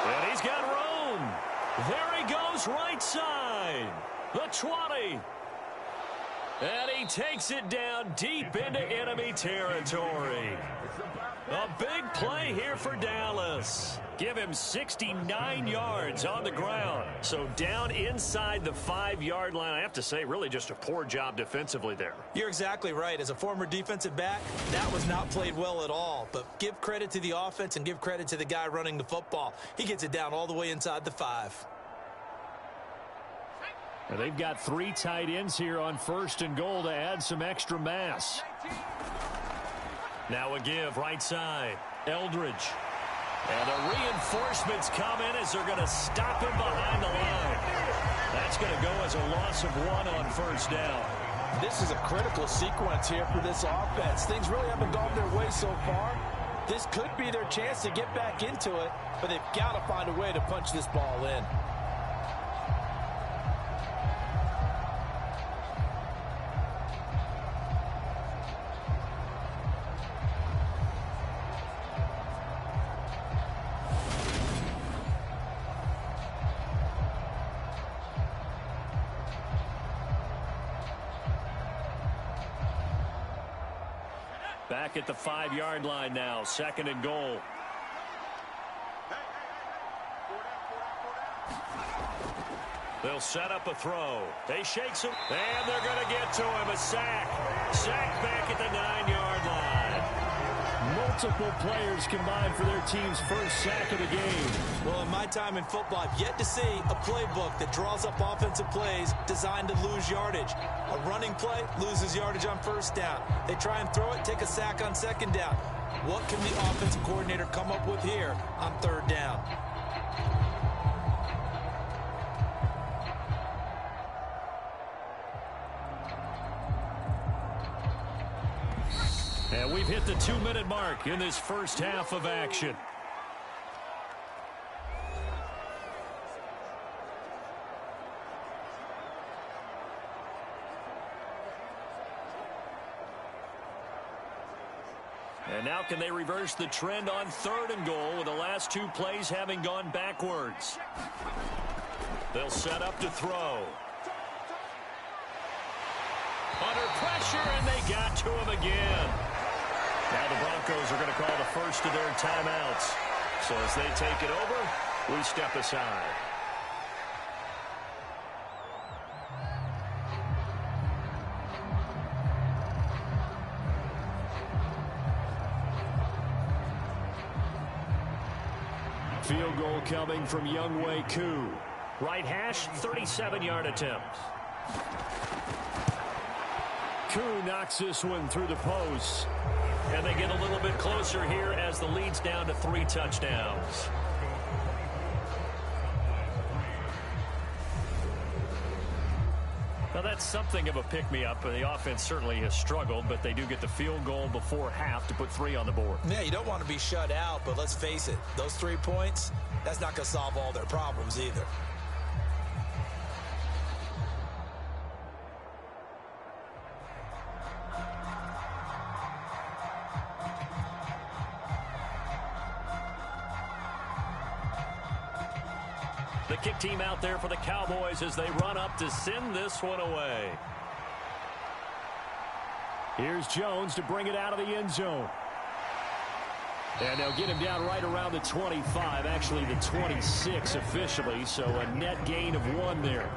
Speaker 2: And he's got room. There he goes, right side. The 20. And he takes it down deep into enemy territory. A big play here for Dallas. Give him 69 yards on the ground. So down inside the 5-yard line. I have to say, really just a poor job defensively there.
Speaker 4: You're exactly right. As a former defensive back, that was not played well at all. But give credit to the offense and give credit to the guy running the football. He gets it down all the way inside the 5.
Speaker 5: Well, they've got 3 tight ends here on 1st and goal to add some extra mass.
Speaker 2: Now a give right side. Eldridge. And the reinforcements come in as they're going to stop him behind the line. That's going to go as a loss of 1 on first down.
Speaker 3: This is a critical sequence here for this offense. Things really haven't gone their way so far. This could be their chance to get back into it, but they've got to find a way to punch this ball in.
Speaker 2: Back at the 5-yard line now, 2nd and goal. They'll set up a throw. They shakes him, and they're going to get to him. A sack. Sack back at the 9-yard line.
Speaker 5: Multiple players combined for their team's first sack of the game.
Speaker 4: Well, in my time in football, I've yet to see a playbook that draws up offensive plays designed to lose yardage. A running play loses yardage on first down. They try and throw it, take a sack on 2nd down. What can the offensive coordinator come up with here on 3rd down?
Speaker 2: And we've hit the 2-minute mark in this first half of action. And now can they reverse the trend on 3rd and goal with the last 2 plays having gone backwards? They'll set up to throw. Under pressure, and they got to him again. Now the Broncos are going to call the first of their timeouts. So as they take it over, we step aside.
Speaker 5: Field goal coming from Younghoe Koo. Right hash, 37-yard attempt. Koo knocks this one through the post. And they get a little bit closer here as the lead's down to 3 touchdowns. Now that's something of a pick-me-up. The offense certainly has struggled, but they do get the field goal before half to put 3 on the board.
Speaker 4: Yeah, you don't want to be shut out, but let's face it, those 3 points, that's not going to solve all their problems either.
Speaker 5: The kick team out there for the Cowboys as they run up to send this one away. Here's Jones to bring it out of the end zone. And they'll get him down right around the 25, actually the 26 officially, so a net gain of 1 there.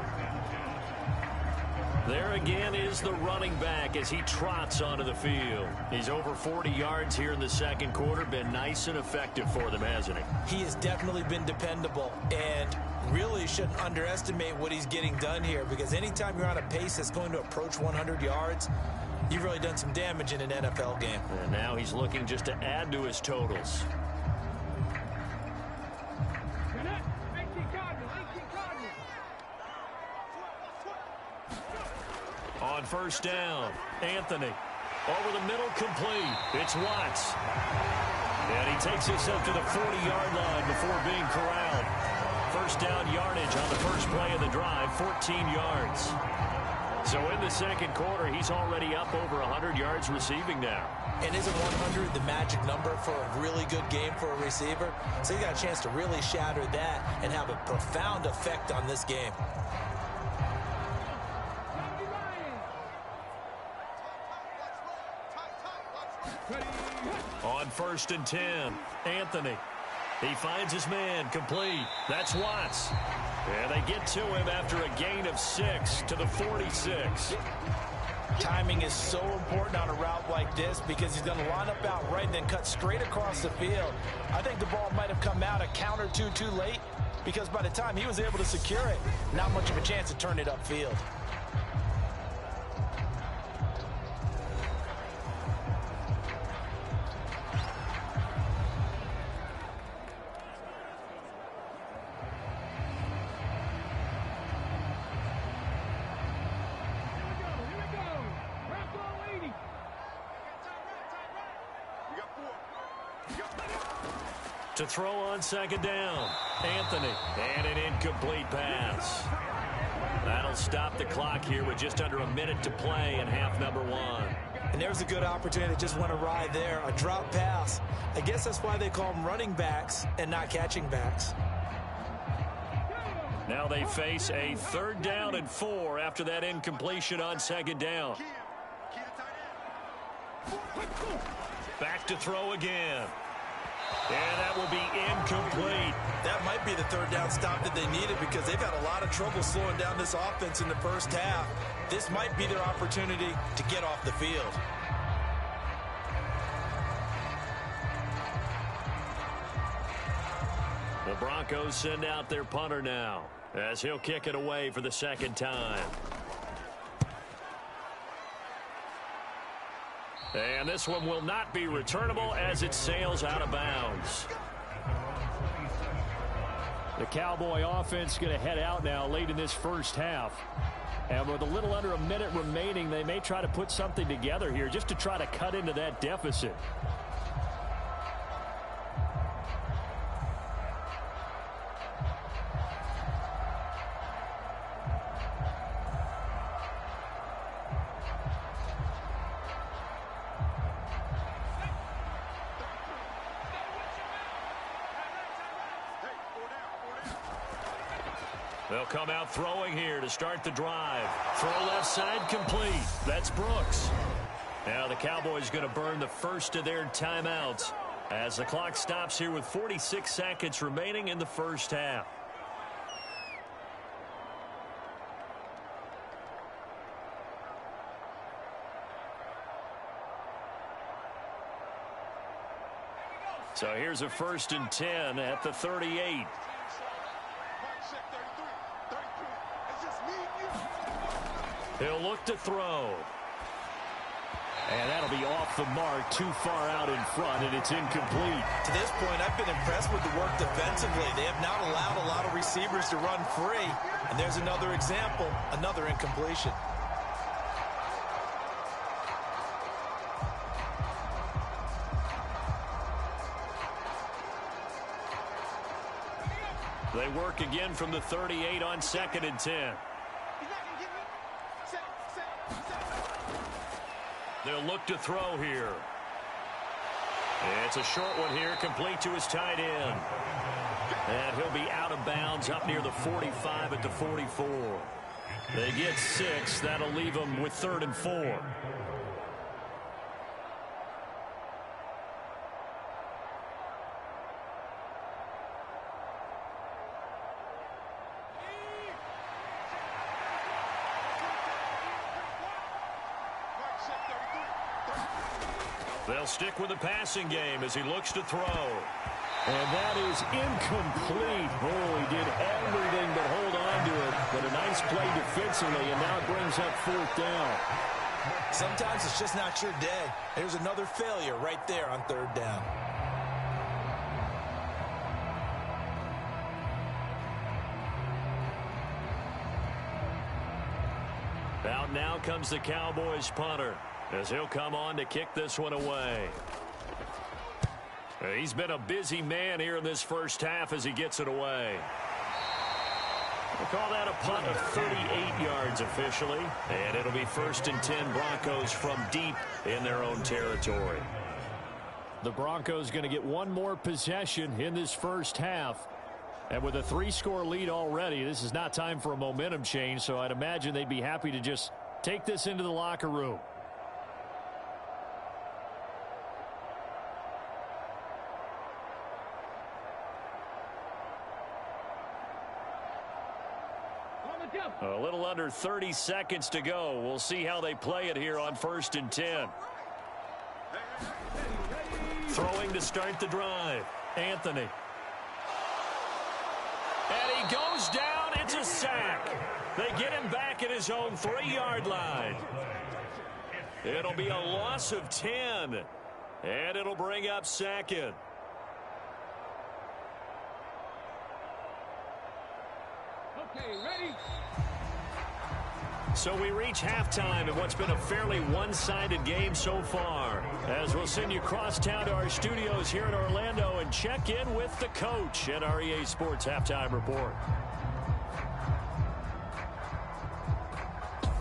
Speaker 5: There again is the running back as he trots onto the field. He's over 40 yards here in the second quarter. Been nice and effective for them, hasn't he?
Speaker 4: He has definitely been dependable and really shouldn't underestimate what he's getting done here, because anytime you're on a pace that's going to approach 100 yards, you've really done some damage in an NFL game.
Speaker 5: And now he's looking just to add to his totals. On first down, Anthony. Over the middle, complete. It's Watts. And he takes this up to the 40-yard line before being corralled. First down yardage on the first play of the drive, 14 yards. So in the second quarter, he's already up over 100 yards receiving now.
Speaker 4: And isn't 100 the magic number for a really good game for a receiver? So he got a chance to really shatter that and have a profound effect on this game.
Speaker 5: On first and 10, Anthony. He finds his man, complete. That's Watts. And they get to him after a gain of 6 to the 46.
Speaker 4: Timing is so important on a route like this because he's going to line up out right and then cut straight across the field. I think the ball might have come out a count or two too late because by the time he was able to secure it, not much of a chance to turn it upfield.
Speaker 5: To throw on second down, Anthony, and an incomplete pass. That'll stop the clock here with just under a minute to play in half number 1.
Speaker 4: And there's a good opportunity that just went awry there, a drop pass. I guess that's why they call them running backs and not catching backs.
Speaker 5: Now they face a 3rd down and 4 after that incompletion on second down. Back to throw again. And that will be incomplete.
Speaker 4: That might be the 3rd down stop that they needed because they've had a lot of trouble slowing down this offense in the first half. This might be their opportunity to get off the field.
Speaker 5: The Broncos send out their punter now as he'll kick it away for the 2nd time. And this one will not be returnable as it sails out of bounds. The Cowboy offense going to head out now late in this first half. And with a little under a minute remaining, they may try to put something together here just to try to cut into that deficit. They'll come out throwing here to start the drive. Throw left side complete. That's Brooks. Now the Cowboys going to burn the first of their timeouts as the clock stops here with 46 seconds remaining in the first half.
Speaker 2: So here's a 1st and 10 at the 38. He'll look to throw. And that'll be off the mark, too far out in front, and it's incomplete.
Speaker 4: To this point, I've been impressed with the work defensively. They have not allowed a lot of receivers to run free. And there's another example, another incompletion.
Speaker 2: They work again from the 38 on 2nd and 10. They'll look to throw here. It's a short one here, complete to his tight end. And he'll be out of bounds up near the 45 at the 44. They get 6. That'll leave them with 3rd and 4. They'll stick with the passing game as he looks to throw.
Speaker 5: And that is incomplete. Oh, he did everything but hold on to it. But a nice play defensively, and now it brings up 4th down.
Speaker 4: Sometimes it's just not your day. There's another failure right there on 3rd down.
Speaker 2: Out now comes the Cowboys punter, as he'll come on to kick this one away. He's been a busy man here in this first half as he gets it away. We'll call that a punt of 38 yards officially, and it'll be 1st and 10 Broncos from deep in their own territory.
Speaker 5: The Broncos going to get one more possession in this first half. And with a 3-score lead already, this is not time for a momentum change, so I'd imagine they'd be happy to just take this into the locker room. A little under 30 seconds to go. We'll see how they play it here on 1st and 10. Throwing to start the drive. Anthony. And he goes down. It's a sack. They get him back at his own 3-yard line. It'll be a loss of 10. And it'll bring up 2nd.
Speaker 6: Okay, ready?
Speaker 2: So we reach halftime in what's been a fairly one-sided game so far. As we'll send you across town to our studios here in Orlando and check in with the coach at our EA Sports Halftime Report.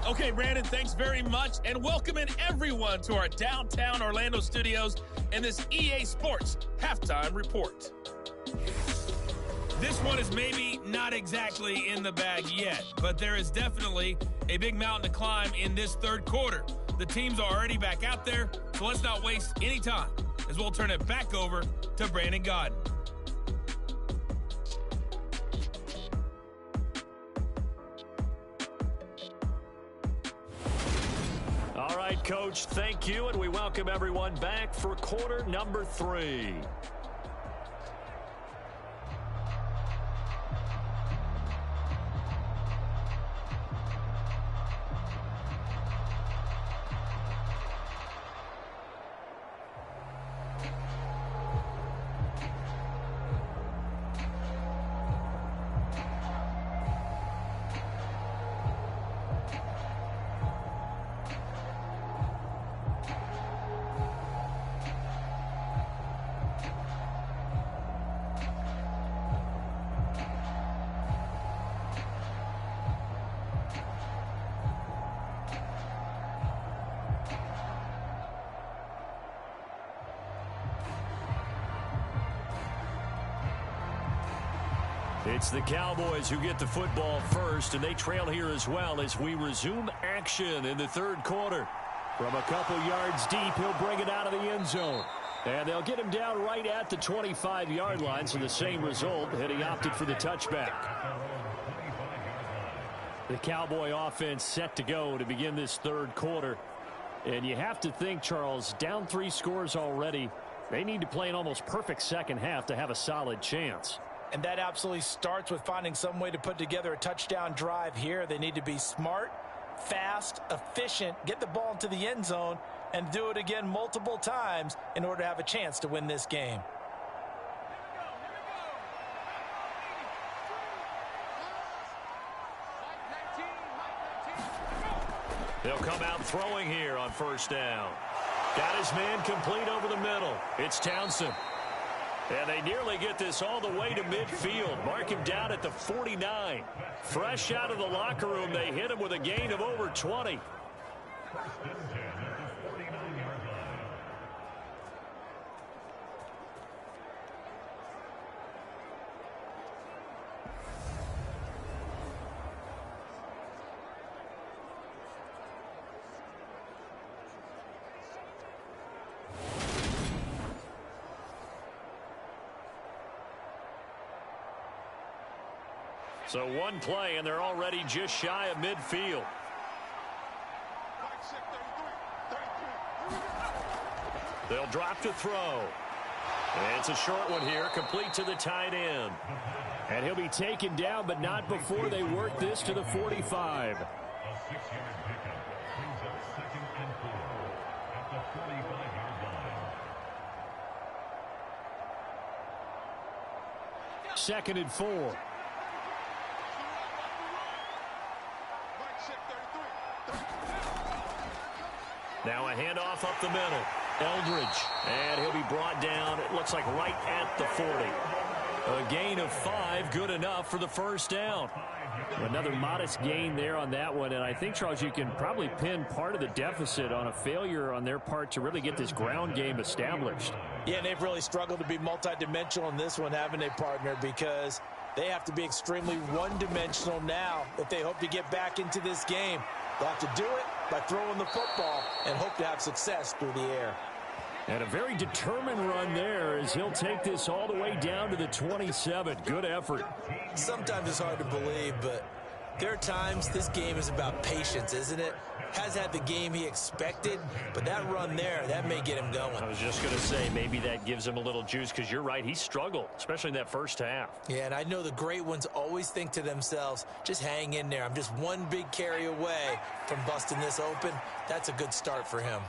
Speaker 7: Okay, Brandon, thanks very much, and welcoming everyone to our downtown Orlando studios and this EA Sports Halftime Report. This one is maybe not exactly in the bag yet, but there is definitely a big mountain to climb in this 3rd quarter. The teams are already back out there, so let's not waste any time as we'll turn it back over to Brandon Godden.
Speaker 2: All right, Coach, thank you, and we welcome everyone back for quarter number 3. It's the Cowboys who get the football first, and they trail here as well as we resume action in the 3rd quarter. From a couple yards deep, he'll bring it out of the end zone. And they'll get him down right at the 25-yard line, so the same result, and he opted for the touchback. The Cowboy offense set to go to begin this 3rd quarter. And you have to think, Charles, down 3 scores already.
Speaker 5: They need to play an almost perfect second half to have a solid chance.
Speaker 4: And that absolutely starts with finding some way to put together a touchdown drive here. They need to be smart, fast, efficient, get the ball into the end zone, and do it again multiple times in order to have a chance to win this game.
Speaker 2: They'll come out throwing here on first down. Got his man complete over the middle. It's Townsend. And they nearly get this all the way to midfield. Mark him down at the 49. Fresh out of the locker room, they hit him with a gain of over 20. So one play, and they're already just shy of midfield. They'll drop to throw. And it's a short one here, complete to the tight end.
Speaker 5: And he'll be taken down, but not before they work this to the 45. Second and 4.
Speaker 2: Now a handoff up the middle. Eldridge. And he'll be brought down, it looks like right at the 40. A gain of 5, good enough for the first down.
Speaker 5: Another modest gain there on that one. And I think, Charles, you can probably pin part of the deficit on a failure on their part to really get this ground game established.
Speaker 4: Yeah, and they've really struggled to be multidimensional in this one, haven't they, partner? Because they have to be extremely one-dimensional now if they hope to get back into this game. They'll have to do it by throwing the football and hope to have success through the air.
Speaker 5: And a very determined run there as he'll take this all the way down to the 27. Good effort.
Speaker 4: Sometimes it's hard to believe, but there are times this game is about patience, isn't it? Has had the game he expected, but that run there, that may get him going.
Speaker 2: I was just going to say, maybe that gives him a little juice, because you're right, he struggled, especially in that first half.
Speaker 4: Yeah, and I know the great ones always think to themselves, just hang in there. I'm just one big carry away from busting this open. That's a good start for him.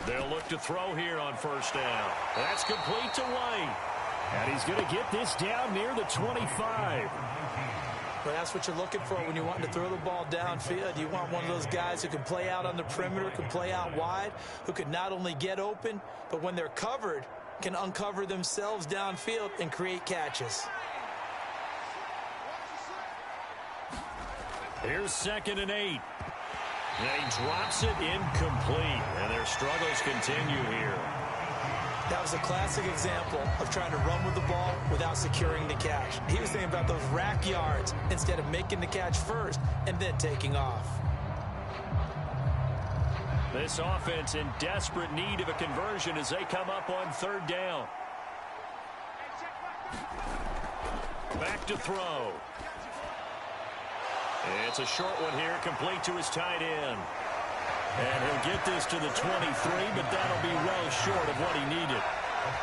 Speaker 2: They'll look to throw here on first down. That's complete to White.
Speaker 5: And he's going to get this down near the 25.
Speaker 4: Well, that's what you're looking for when you're wanting to throw the ball downfield. You want one of those guys who can play out on the perimeter, can play out wide, who can not only get open, but when they're covered, can uncover themselves downfield and create catches.
Speaker 2: Here's 2nd and 8. And he drops it incomplete. And their struggles continue here.
Speaker 4: That was a classic example of trying to run with the ball without securing the catch. He was thinking about those rack yards instead of making the catch first and then taking off.
Speaker 2: This offense in desperate need of a conversion as they come up on 3rd down. Back to throw. It's a short one here, complete to his tight end. And he'll get this to the 23, but that'll be well short of what he needed.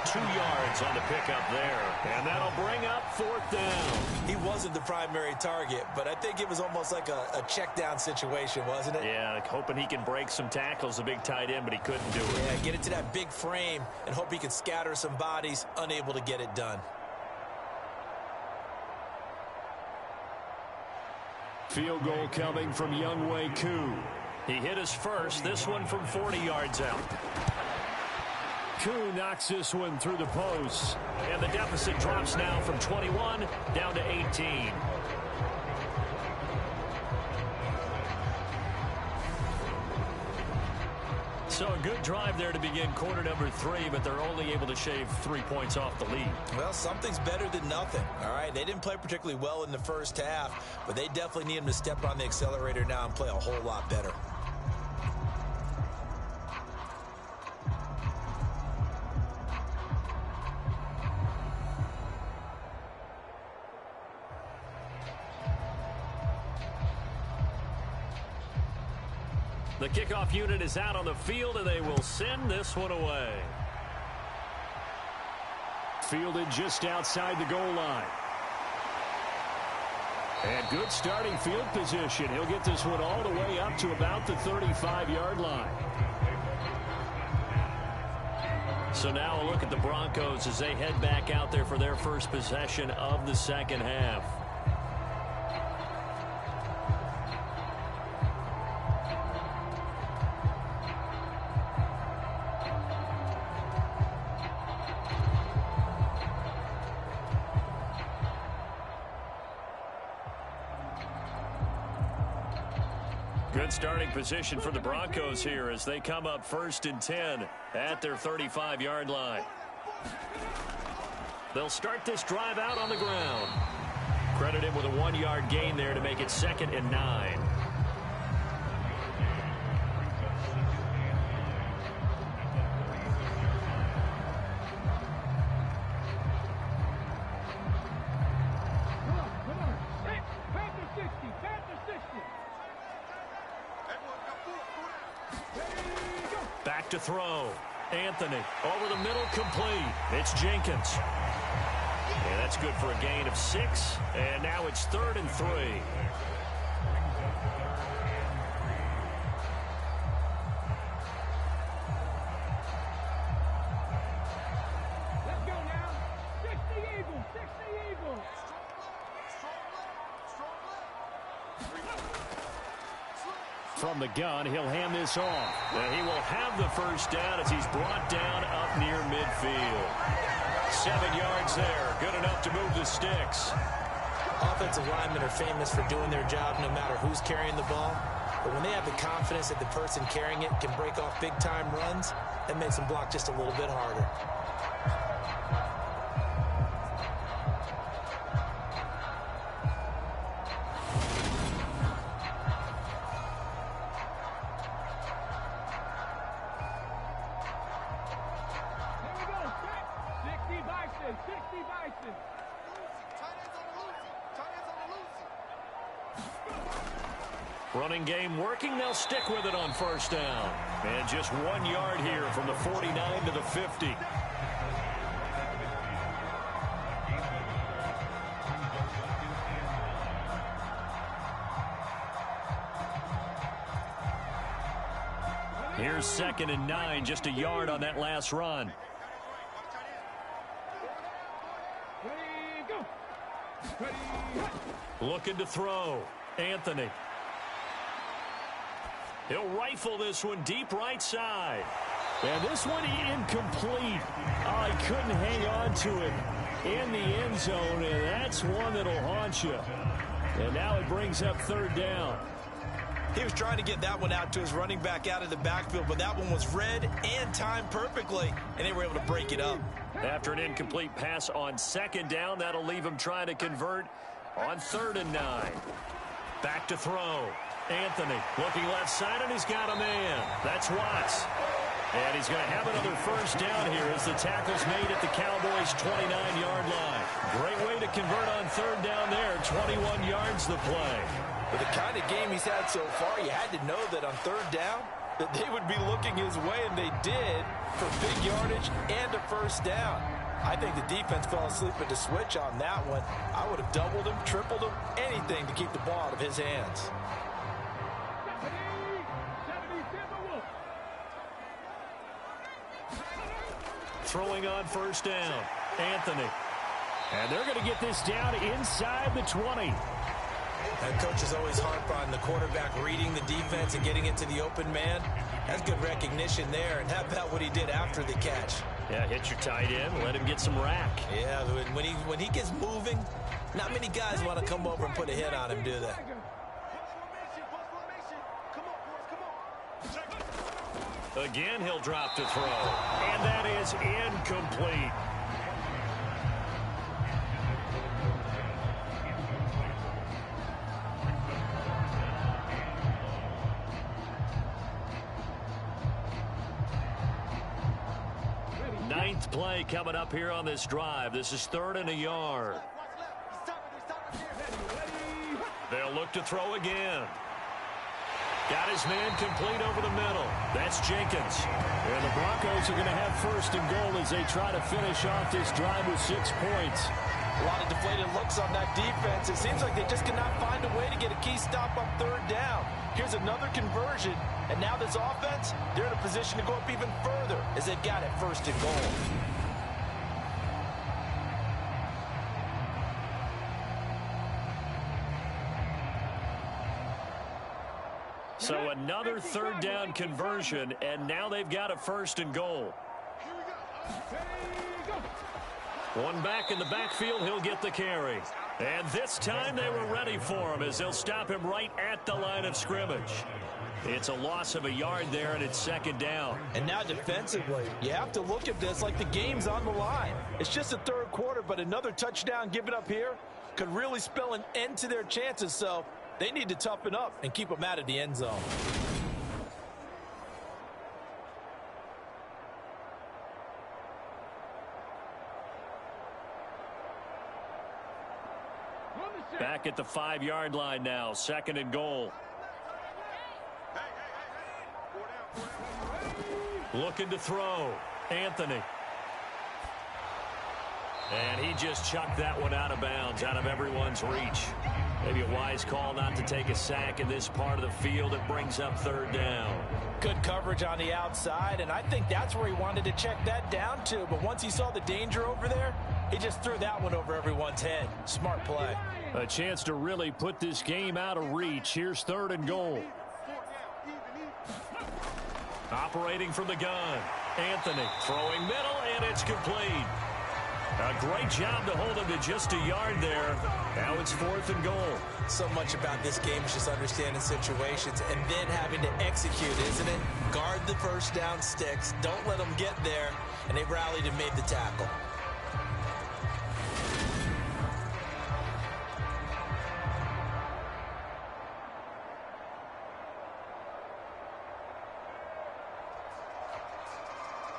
Speaker 2: 2 yards on the pickup there. And that'll bring up 4th down.
Speaker 4: He wasn't the primary target, but I think it was almost like a check down situation, wasn't it?
Speaker 2: Yeah, like hoping he can break some tackles, a big tight end, but he couldn't do it.
Speaker 4: Yeah, get it to that big frame and hope he can scatter some bodies, unable to get it done.
Speaker 5: Field goal coming from Younghoe Koo.
Speaker 2: He hit his first, this one from 40 yards out.
Speaker 5: Koo knocks this one through the post.
Speaker 2: And the deficit drops now from 21 down to 18. So a good drive there to begin quarter number 3, but they're only able to shave 3 points off the lead.
Speaker 4: Well, something's better than nothing, all right? They didn't play particularly well in the first half, but they definitely need him to step on the accelerator now and play a whole lot better.
Speaker 5: The kickoff unit is out on the field, and they will send this one away. Fielded just outside the goal line. And good starting field position. He'll get this one all the way up to about the 35-yard line. So now a look at the Broncos as they head back out there for their first possession of the second half. Good starting position for the Broncos here as they come up 1st and 10 at their 35-yard line. They'll start this drive out on the ground. Credit him with a 1-yard gain there to make it 2nd and 9. Back to throw. Anthony over the middle, complete. It's Jenkins. And that's good for a gain of 6. And now it's 3rd and 3.
Speaker 6: Let's go now. 60 Eagles, 60 Eagles.
Speaker 5: From the gun, he'll hand this off. And he will have the first down as he's brought down up near midfield. 7 yards there. Good enough to move the sticks.
Speaker 4: Offensive linemen are famous for doing their job no matter who's carrying the ball. But when they have the confidence that the person carrying it can break off big-time runs, that makes them block just a little bit harder.
Speaker 5: Running game working. They'll stick with it on 1st down. And just 1 yard here from the 49 to the 50. Here's 2nd and 9, just a yard on that last run. Looking to throw. Anthony. He'll rifle this one deep right side. And this one incomplete. Oh, he couldn't hang on to it in the end zone, and that's one that'll haunt you. And now it brings up 3rd down.
Speaker 4: He was trying to get that one out to his running back out of the backfield, but that one was read and timed perfectly, and they were able to break it up.
Speaker 5: After an incomplete pass on 2nd down, that'll leave him trying to convert on 3rd and 9. Back to throw. Anthony looking left side, and he's got a man. That's Watts. And he's going to have another first down here as the tackle's made at the Cowboys' 29-yard line. Great way to convert on 3rd down there. 21 yards the play.
Speaker 3: With the kind of game he's had so far, you had to know that on 3rd down that they would be looking his way, and they did, for big yardage and a first down. I think the defense fell asleep at the switch on that one. I would have doubled him, tripled him, anything to keep the ball out of his hands.
Speaker 5: Throwing on 1st down. Anthony. And they're going to get this down inside the 20.
Speaker 4: That coach is always harp on the quarterback reading the defense and getting into the open man. That's good recognition there. And how about what he did after the catch?
Speaker 5: Yeah, hit your tight end, let him get some rack.
Speaker 4: Yeah, when he gets moving, not many guys want to come over and put a hit on him, do they?
Speaker 5: Again, he'll drop to throw. And that is incomplete. Ninth play coming up here on this drive. This is 3rd and a yard. They'll look to throw again. Got his man complete over the middle. That's Jenkins. And the Broncos are going to have first and goal as they try to finish off this drive with 6 points.
Speaker 3: A lot of deflated looks on that defense. It seems like they just cannot find a way to get a key stop on third down. Here's another conversion, and now this offense, they're in a position to go up even further as they've got it first and goal.
Speaker 5: So another third down conversion, and now they've got a first and goal. One back in the backfield, he'll get the carry. And this time they were ready for him as they'll stop him right at the line of scrimmage. It's a loss of a yard there, and it's second down.
Speaker 3: And now defensively, you have to look at this like the game's on the line. It's just the third quarter, but another touchdown given up here could really spell an end to their chances, so they need to toughen up and keep them out of the end zone.
Speaker 5: Back at the 5-yard line now, second and goal. Looking to throw. Anthony. And he just chucked that one out of bounds, out of everyone's reach. Maybe a wise call not to take a sack in this part of the field. It brings up third down.
Speaker 3: Good coverage on the outside, and I think that's where he wanted to check that down to. But once he saw the danger over there, he just threw that one over everyone's head. Smart play.
Speaker 5: A chance to really put this game out of reach. Here's third and goal. Operating from the gun. Anthony throwing middle, and it's complete. A great job to hold him to just a yard there. Now it's fourth and goal.
Speaker 4: So much about this game is just understanding situations and then having to execute, isn't it? Guard the first down sticks. Don't let them get there. And they rallied and made the tackle.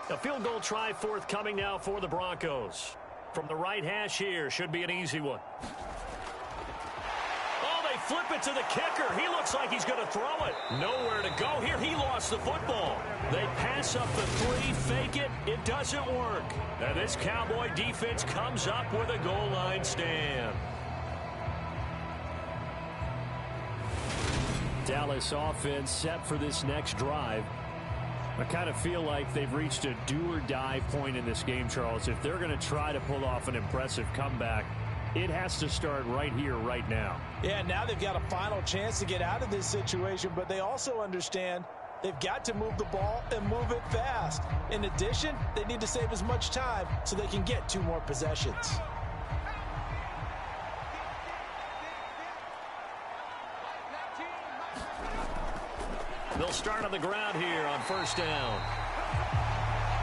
Speaker 5: A field goal try forthcoming now for the Broncos. From the right hash here, should be an easy one. Oh, they flip it to the kicker. He looks like he's going to throw it. Nowhere to go here. He lost the football. They pass up the 3, fake it. It doesn't work. And this Cowboy defense comes up with a goal line stand. Dallas offense set for this next drive. I kind of feel like they've reached a do-or-die point in this game, Charles. If they're going to try to pull off an impressive comeback, it has to start right here, right now.
Speaker 3: Yeah, now they've got a final chance to get out of this situation, but they also understand they've got to move the ball and move it fast. In addition, they need to save as much time so they can get 2 more possessions.
Speaker 5: They'll start on the ground here on first down.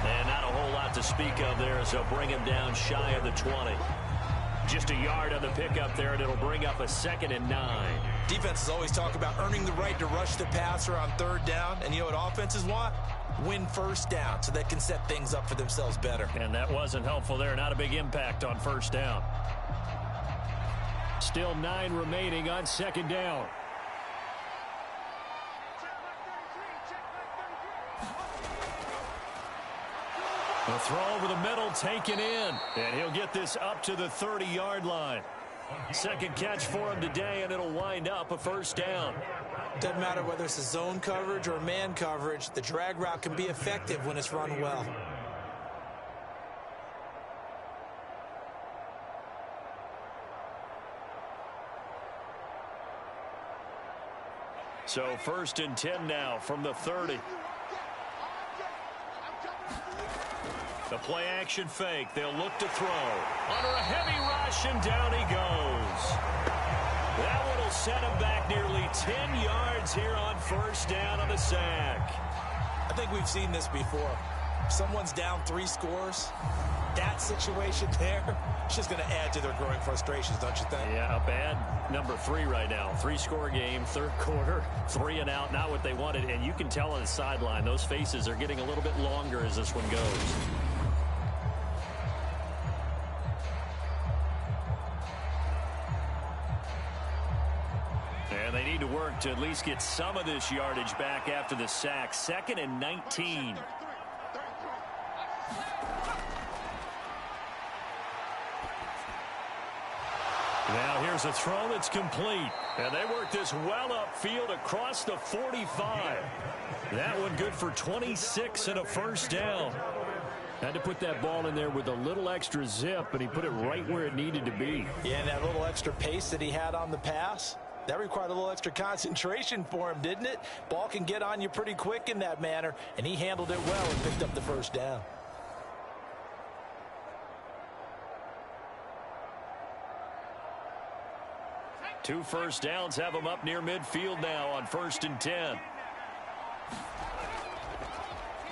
Speaker 5: And not a whole lot to speak of there as they'll bring him down shy of the 20. Just a yard on the pickup there, and it'll bring up a 2nd and 9.
Speaker 4: Defenses always talk about earning the right to rush the passer on third down. And you know what offenses want? Win first down so they can set things up for themselves better.
Speaker 5: And that wasn't helpful there. Not a big impact on first down. Still 9 remaining on second down. The throw over the middle taken in. And he'll get this up to the 30-yard line. Second catch for him today, and it'll wind up a first down.
Speaker 4: Doesn't matter whether it's a zone coverage or man coverage. The drag route can be effective when it's run well.
Speaker 5: So first and 10 now from the 30. The play action fake. They'll look to throw. Under a heavy rush, and down he goes. That one will set him back nearly 10 yards here on first down on the sack.
Speaker 4: I think we've seen this before. If someone's down 3 scores, that situation there, it's just going to add to their growing frustrations, don't you think?
Speaker 5: Yeah, a bad number 3 right now. 3-score game, third quarter, 3 and out, not what they wanted. And you can tell on the sideline, those faces are getting a little bit longer as this one goes.
Speaker 2: And they need to work to at least get some of this yardage back after the sack. 2nd and 19. Now here's a throw that's complete. And they work this well upfield across the 45. That one good for 26 and a first down. Had to put that ball in there with a little extra zip, and he put it right where it needed to be.
Speaker 4: Yeah, and that little extra pace that he had on the pass, that required a little extra concentration for him, didn't it? Ball can get on you pretty quick in that manner, and he handled it well and picked up the first down.
Speaker 2: Two first downs have him up near midfield now on 1st and 10.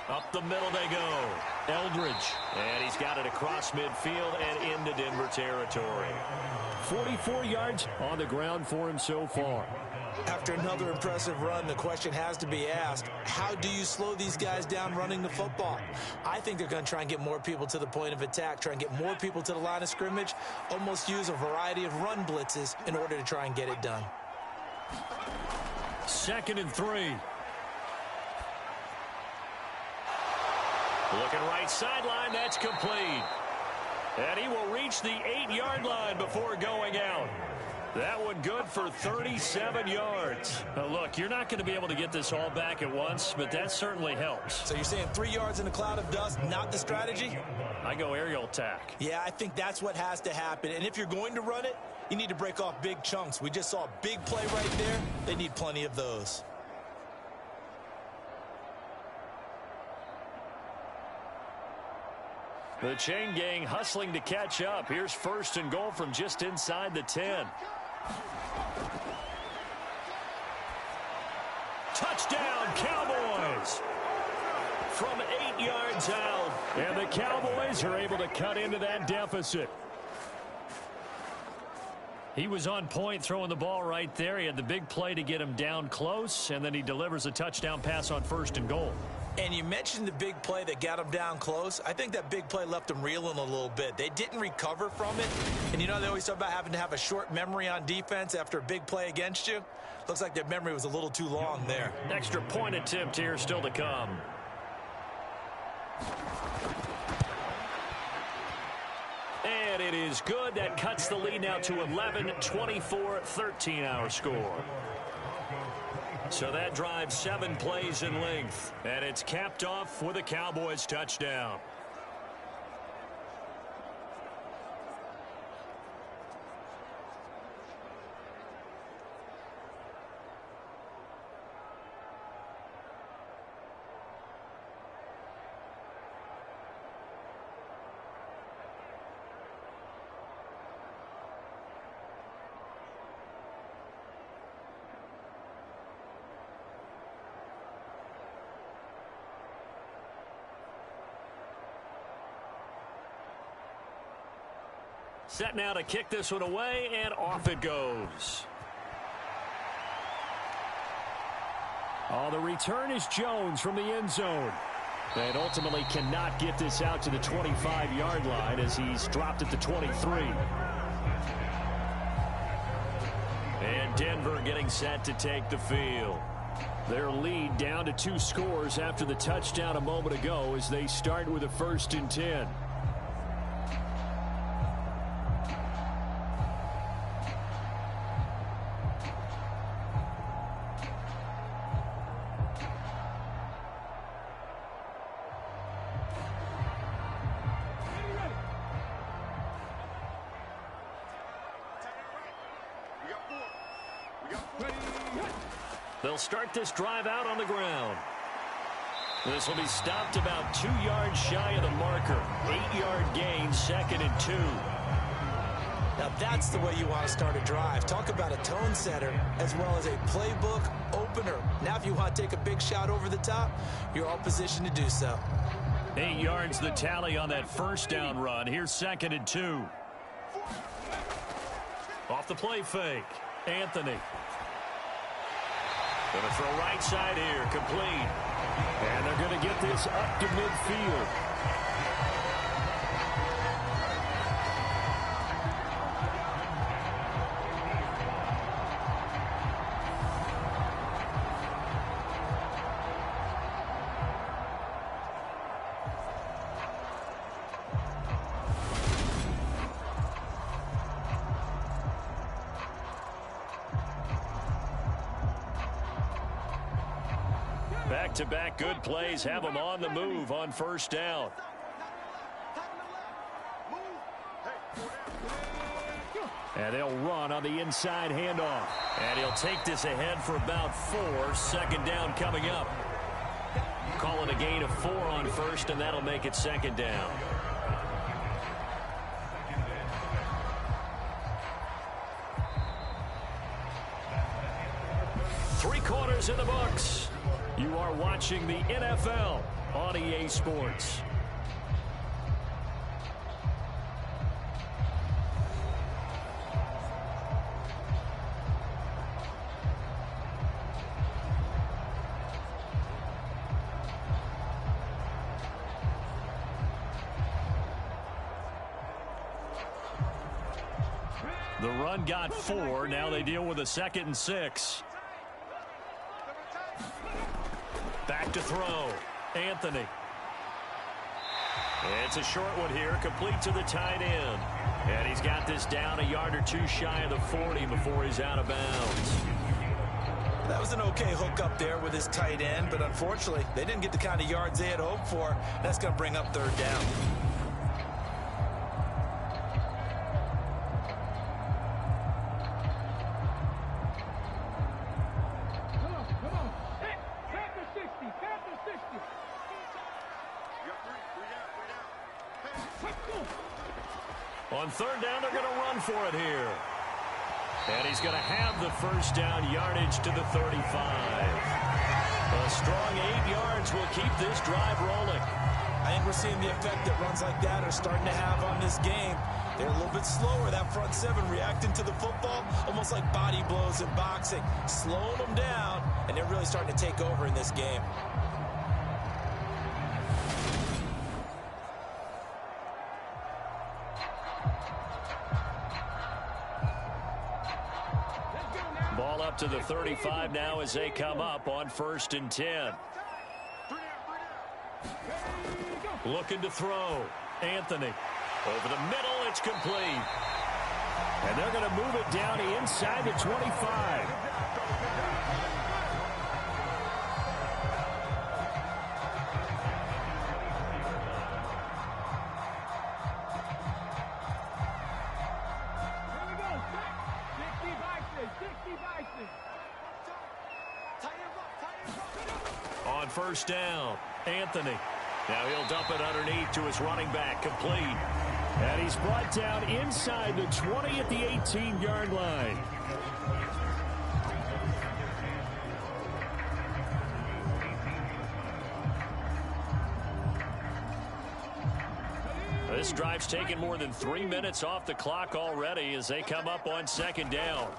Speaker 2: Up the middle they go. Eldridge. And he's got it across midfield and into Denver territory.
Speaker 5: 44 yards on the ground for him so far.
Speaker 4: After another impressive run, the question has to be asked, how do you slow these guys down running the football? I think they're going to try and get more people to the point of attack, try and get more people to the line of scrimmage, almost use a variety of run blitzes in order to try and get it done.
Speaker 2: 2nd and 3. Looking right sideline, that's complete. And he will reach the 8-yard line before going out. That one good for 37 yards. Now look, you're not going to be able to get this all back at once, but that certainly helps.
Speaker 4: So you're saying 3 yards in a cloud of dust, not the strategy?
Speaker 2: I go aerial attack.
Speaker 4: Yeah, I think that's what has to happen. And if you're going to run it, you need to break off big chunks. We just saw a big play right there. They need plenty of those.
Speaker 2: The chain gang hustling to catch up. Here's 1st and goal from just inside the 10. Touchdown, Cowboys! From 8 yards out.
Speaker 5: And the Cowboys are able to cut into that deficit. He was on point throwing the ball right there. He had the big play to get him down close, and then he delivers a touchdown pass on 1st and goal.
Speaker 4: And you mentioned the big play that got him down close. I think that big play left him reeling a little bit. They didn't recover from it. And you know they always talk about having to have a short memory on defense after a big play against you. Looks like their memory was a little too long there.
Speaker 2: Extra point attempt here still to come. And it is good. That cuts the lead now to 11-24, 13-hour score. So that drives 7 plays in length. And it's capped off with a Cowboys touchdown. Set now to kick this one away, and off it goes.
Speaker 5: Oh, the return is Jones from the end zone. And ultimately cannot get this out to the 25-yard line as he's dropped at the 23.
Speaker 2: And Denver getting set to take the field.
Speaker 5: Their lead down to 2 scores after the touchdown a moment ago as they start with a 1st and 10.
Speaker 2: They'll start this drive out on the ground. This will be stopped about 2 yards shy of the marker. 8-yard gain, 2nd and 2.
Speaker 4: Now that's the way you want to start a drive. Talk about a tone setter as well as a playbook opener. Now if you want to take a big shot over the top, you're all positioned to do so.
Speaker 2: 8 yards the tally on that first down run. Here's 2nd and 2. Off the play fake. Anthony. Going to throw right side here, complete.
Speaker 5: And they're going to get this up to midfield.
Speaker 2: back-to-back good plays have them on the move on first down. And they'll run on the inside handoff. And he'll take this ahead for about 4. Second down coming up. Calling a gain of 4 on first, and that'll make it second down. Three quarters in the books. You are watching the NFL on EA Sports. The run got 4. Now they deal with a 2nd and 6. Back to throw. Anthony. It's a short one here. Complete to the tight end. And he's got this down a yard or 2 shy of the 40 before he's out of bounds.
Speaker 4: That was an okay hook up there with his tight end, but unfortunately, they didn't get the kind of yards they had hoped for. That's going to bring up 3rd down.
Speaker 2: On 3rd down, they're going to run for it here. And he's going to have the first down yardage to the 35. A strong 8 yards will keep this drive rolling.
Speaker 4: I think we're seeing the effect that runs like that are starting to have on this game. They're a little bit slower, that front 7 reacting to the football, almost like body blows in boxing, slowing them down, and they're really starting to take over in this game.
Speaker 2: Ball up to the 35 now as they come up on 1st and 10. Looking to throw. Anthony. Over the middle, it's complete. And they're going to move it down inside the 25. On 1st down, Anthony. Now he'll dump it underneath to his running back, complete. And he's brought down inside the 20 at the 18-yard line. This drive's taken more than 3 minutes off the clock already as they come up on 2nd down.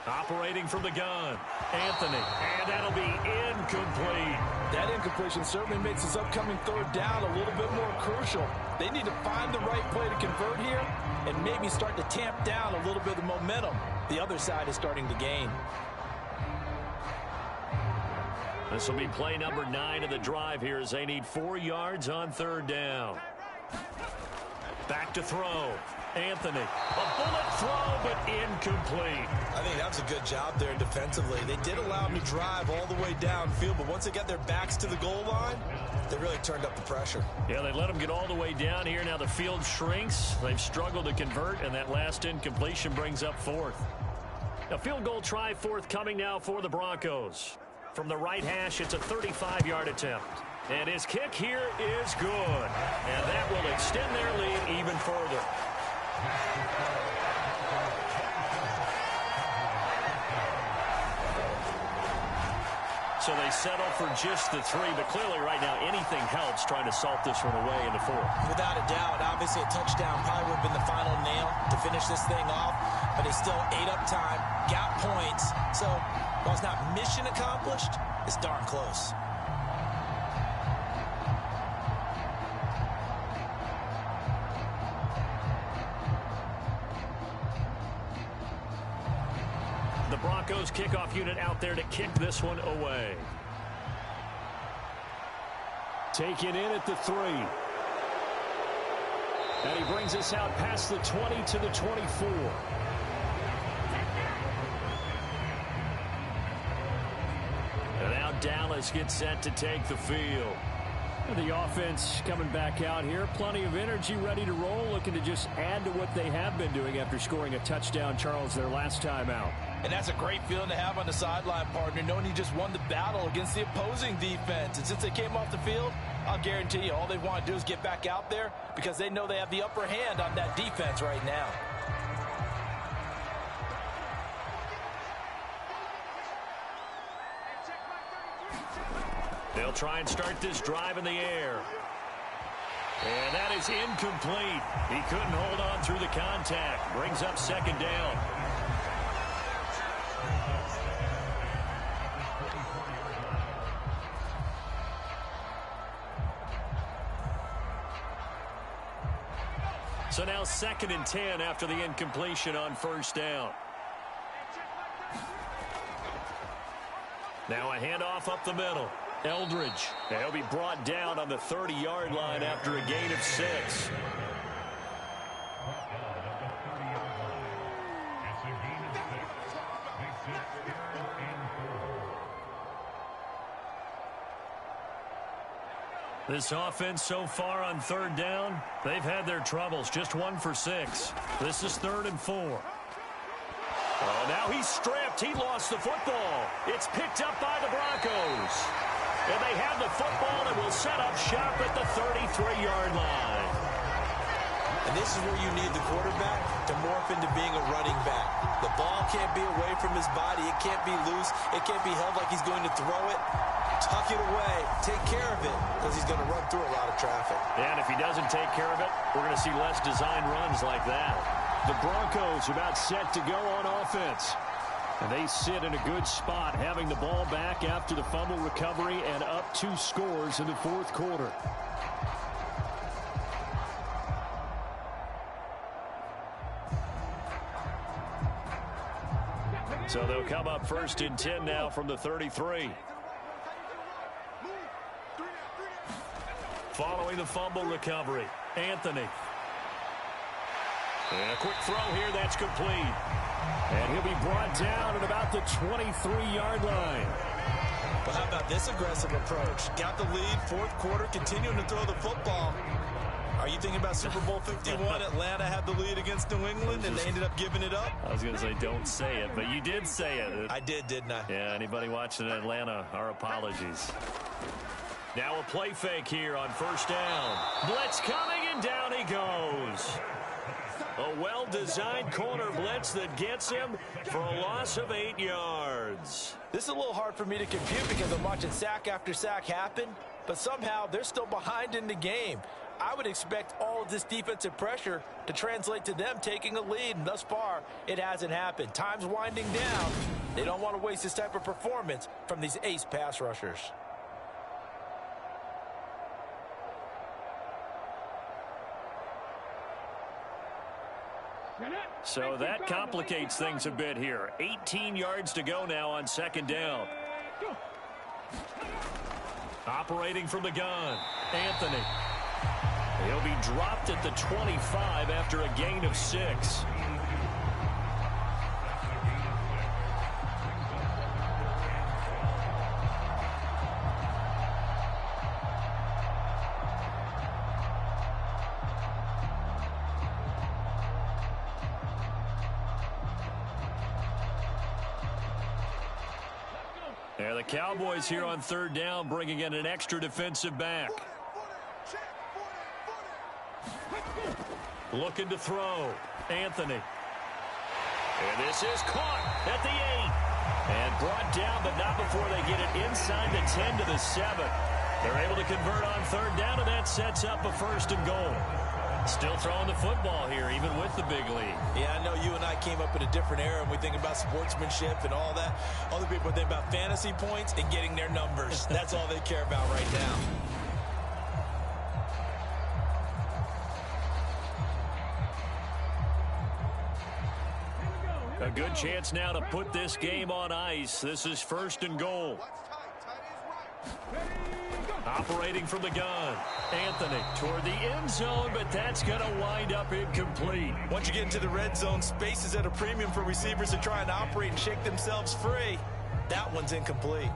Speaker 2: Operating from the gun, Anthony, and that'll be incomplete.
Speaker 3: That incompletion certainly makes this upcoming 3rd down a little bit more crucial. They need to find the right play to convert here and maybe start to tamp down a little bit of the momentum the other side is starting to gain.
Speaker 2: This will be play number 9 of the drive here as they need 4 yards on 3rd down. Back to throw. Anthony, a bullet throw, but incomplete.
Speaker 4: I think that was a good job there defensively. They did allow him to drive all the way downfield, but once they got their backs to the goal line, they really turned up the pressure.
Speaker 2: Yeah, they let him get all the way down here. Now the field shrinks. They've struggled to convert, and that last incompletion brings up 4th. A field goal try forthcoming now for the Broncos. From the right hash, it's a 35-yard attempt. And his kick here is good. And that will extend their lead even further. So they settle for just the 3, but clearly right now anything helps trying to salt this one away into 4.
Speaker 4: Without a doubt, obviously a touchdown probably would have been the final nail to finish this thing off, but they still ate up time, got points, so while it's not mission accomplished, it's darn close.
Speaker 2: The Broncos kickoff unit out there to kick this one away. Taken in at the 3. And he brings us out past the 20 to the 24. And now Dallas gets set to take the field.
Speaker 5: The offense coming back out here. Plenty of energy, ready to roll, looking to just add to what they have been doing after scoring a touchdown, Charles, their last time out.
Speaker 3: And that's a great feeling to have on the sideline, partner, knowing you just won the battle against the opposing defense. And since they came off the field, I'll guarantee you all they want to do is get back out there because they know they have the upper hand on that defense right now.
Speaker 2: They'll try and start this drive in the air. And that is incomplete. He couldn't hold on through the contact. Brings up second down. So now 2nd and 10 after the incompletion on first down. Now a handoff up the middle. Eldridge. He'll be brought down on the 30-yard line after a gain of 6. This offense so far on 3rd down, they've had their troubles. Just 1 for 6. This is 3rd and 4. Oh, now he's stripped. He lost the football. It's picked up by the Broncos. And they have the football and will set up shop at the 33-yard line.
Speaker 4: And this is where you need the quarterback to morph into being a running back. The ball can't be away from his body. It can't be loose. It can't be held like he's going to throw it. Tuck it away. Take care of it because he's going to run through a lot of traffic.
Speaker 2: And if he doesn't take care of it, we're going to see less design runs like that.
Speaker 5: The Broncos about set to go on offense. And they sit in a good spot, having the ball back after the fumble recovery and up 2 scores in the 4th quarter.
Speaker 2: So they'll come up 1st and 10 now from the 33. Following the fumble recovery, Anthony. And a quick throw here, that's complete.
Speaker 5: And he'll be brought down at about the 23-yard line.
Speaker 4: Well, how about this aggressive approach? Got the lead, 4th quarter, continuing to throw the football. Are you thinking about Super Bowl 51? Atlanta had the lead against New England, and they ended up giving it up?
Speaker 2: I was going to say, don't say it, but you did say it.
Speaker 4: I did, didn't I?
Speaker 2: Yeah, anybody watching Atlanta, our apologies. Now a play fake here on 1st down. Blitz coming, and down he goes. A well-designed corner blitz that gets him for a loss of 8 yards.
Speaker 3: This is a little hard for me to compute because I'm watching sack after sack happen, but somehow they're still behind in the game. I would expect all of this defensive pressure to translate to them taking a lead, and thus far, it hasn't happened. Time's winding down. They don't want to waste this type of performance from these ace pass rushers.
Speaker 2: So that complicates things a bit here. 18 yards to go now on 2nd down. Operating from the gun, Anthony. He'll be dropped at the 25 after a gain of 6. There the Cowboys here on 3rd down, bringing in an extra defensive back. Looking to throw. Anthony. And this is caught at the 8. And brought down, but not before they get it inside the 10 to the 7. They're able to convert on 3rd down, and that sets up a 1st and goal. Still throwing the football here, even with the big lead.
Speaker 4: Yeah, I know you and I came up in a different era, and we think about sportsmanship and all that. Other people think about fantasy points and getting their numbers. That's all they care about right now.
Speaker 2: A good chance now to put this game on ice. This is 1st and goal. Operating from the gun. Anthony toward the end zone, but that's going to wind up incomplete.
Speaker 4: Once you get into the red zone, space is at a premium for receivers to try and operate and shake themselves free. That one's incomplete.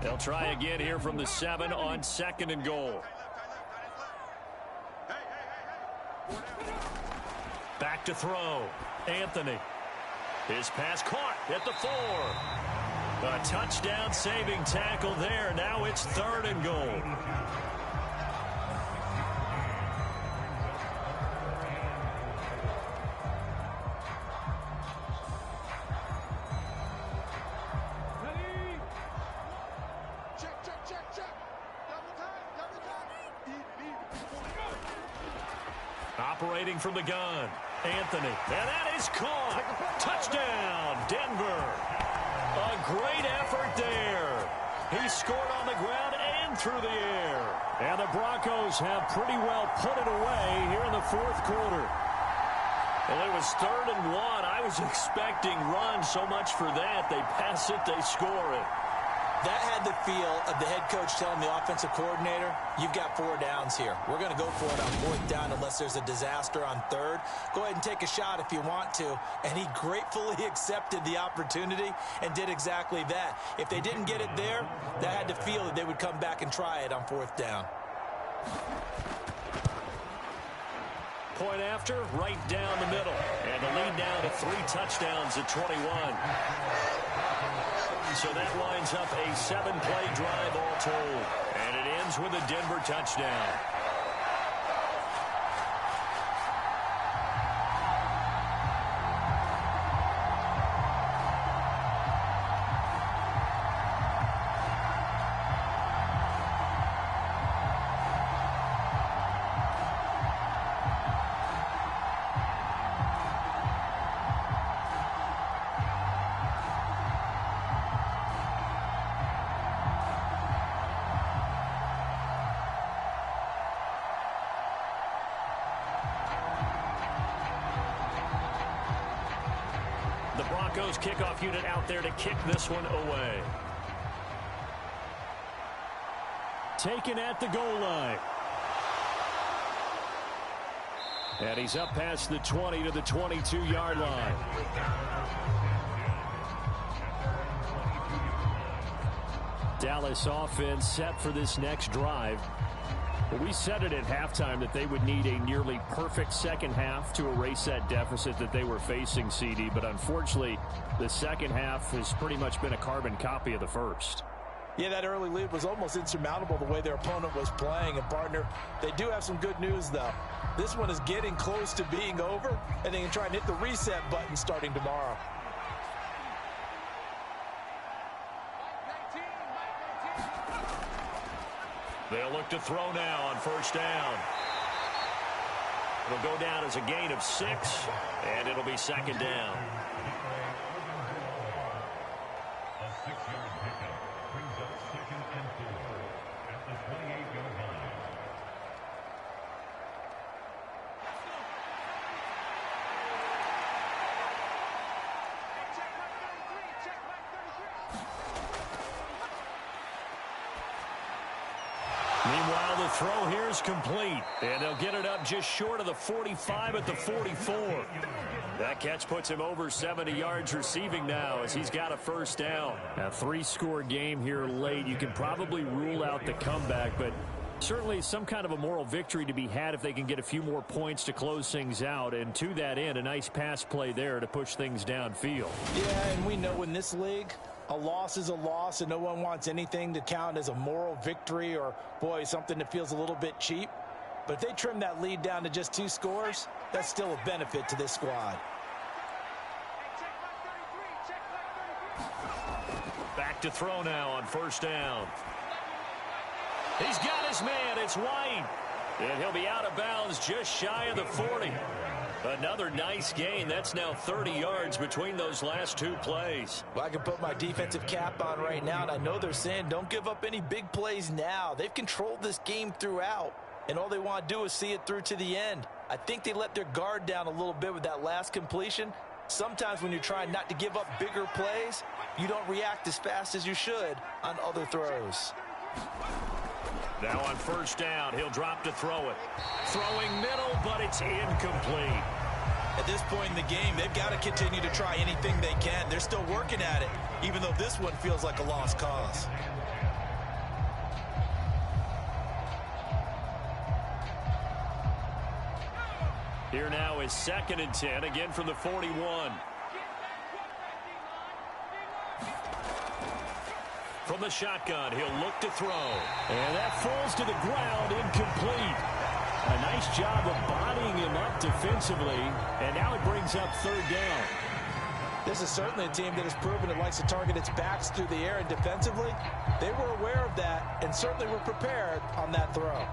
Speaker 5: They'll try again here from the 7 on 2nd and goal. Back to throw. Anthony. His pass caught at the 4. A touchdown saving tackle there. Now it's 3rd and goal. Operating from the gun. Anthony. And that is caught. Touchdown, Denver. A great effort there. He scored on the ground and through the air. And the Broncos have pretty well put it away here in the 4th quarter. Well, it was 3rd and 1. I was expecting run so much for that. They pass it, they score it.
Speaker 4: That had the feel of the head coach telling the offensive coordinator, you've got 4 downs here. We're going to go for it on 4th down unless there's a disaster on 3rd. Go ahead and take a shot if you want to. And he gratefully accepted the opportunity and did exactly that. If they didn't get it there, that had to feel that they would come back and try it on 4th down.
Speaker 5: Point after, right down the middle. And the lead down to 3 touchdowns at 21. So that lines up a 7-play drive all told. And it ends with a Denver touchdown. The Broncos kickoff unit out there to kick this one away. Taken at the goal line. And he's up past the 20 to the 22-yard line. Dallas offense set for this next drive. Well, we said it at halftime that they would need a nearly perfect second half to erase that deficit that they were facing, CD. But unfortunately, the second half has pretty much been a carbon copy of the first.
Speaker 3: Yeah, that early lead was almost insurmountable the way their opponent was playing. And, partner, they do have some good news, though. This one is getting close to being over, and they can try and hit the reset button starting tomorrow.
Speaker 5: They'll look to throw now on 1st down. It'll go down as a gain of 6, and it'll be 2nd down.
Speaker 8: A 6-yard pickup brings up 2nd and 4 at the 28-yard line.
Speaker 5: Meanwhile, the throw here is complete, and they'll get it up just short of the 45 at the 44. That catch puts him over 70 yards receiving now as he's got a 1st down. A 3-score game here late. You can probably rule out the comeback, but certainly some kind of a moral victory to be had if they can get a few more points to close things out. And to that end, a nice pass play there to push things downfield.
Speaker 3: Yeah, and we know in this league, a loss is a loss, and no one wants anything to count as a moral victory or, boy, something that feels a little bit cheap. But if they trim that lead down to just 2 scores, that's still a benefit to this squad.
Speaker 5: Back to throw now on 1st down. He's got his man. It's White. And he'll be out of bounds just shy of the 40. Another nice gain. That's now 30 yards between those last 2 plays.
Speaker 3: Well, I can put my defensive cap on right now, and I know they're saying don't give up any big plays now. They've controlled this game throughout, and all they want to do is see it through to the end. I think they let their guard down a little bit with that last completion. Sometimes when you're trying not to give up bigger plays, you don't react as fast as you should on other throws.
Speaker 5: Now on 1st down, he'll drop to throw it. Throwing middle, but it's incomplete.
Speaker 4: At this point in the game, they've got to continue to try anything they can. They're still working at it, even though this one feels like a lost cause.
Speaker 2: Here now is 2nd and 10, again from the 41. From the shotgun, he'll look to throw.
Speaker 5: And that falls to the ground, incomplete. A nice job of bodying him up defensively, and now it brings up 3rd down.
Speaker 3: This is certainly a team that has proven it likes to target its backs through the air, and defensively, they were aware of that and certainly were prepared on that throw.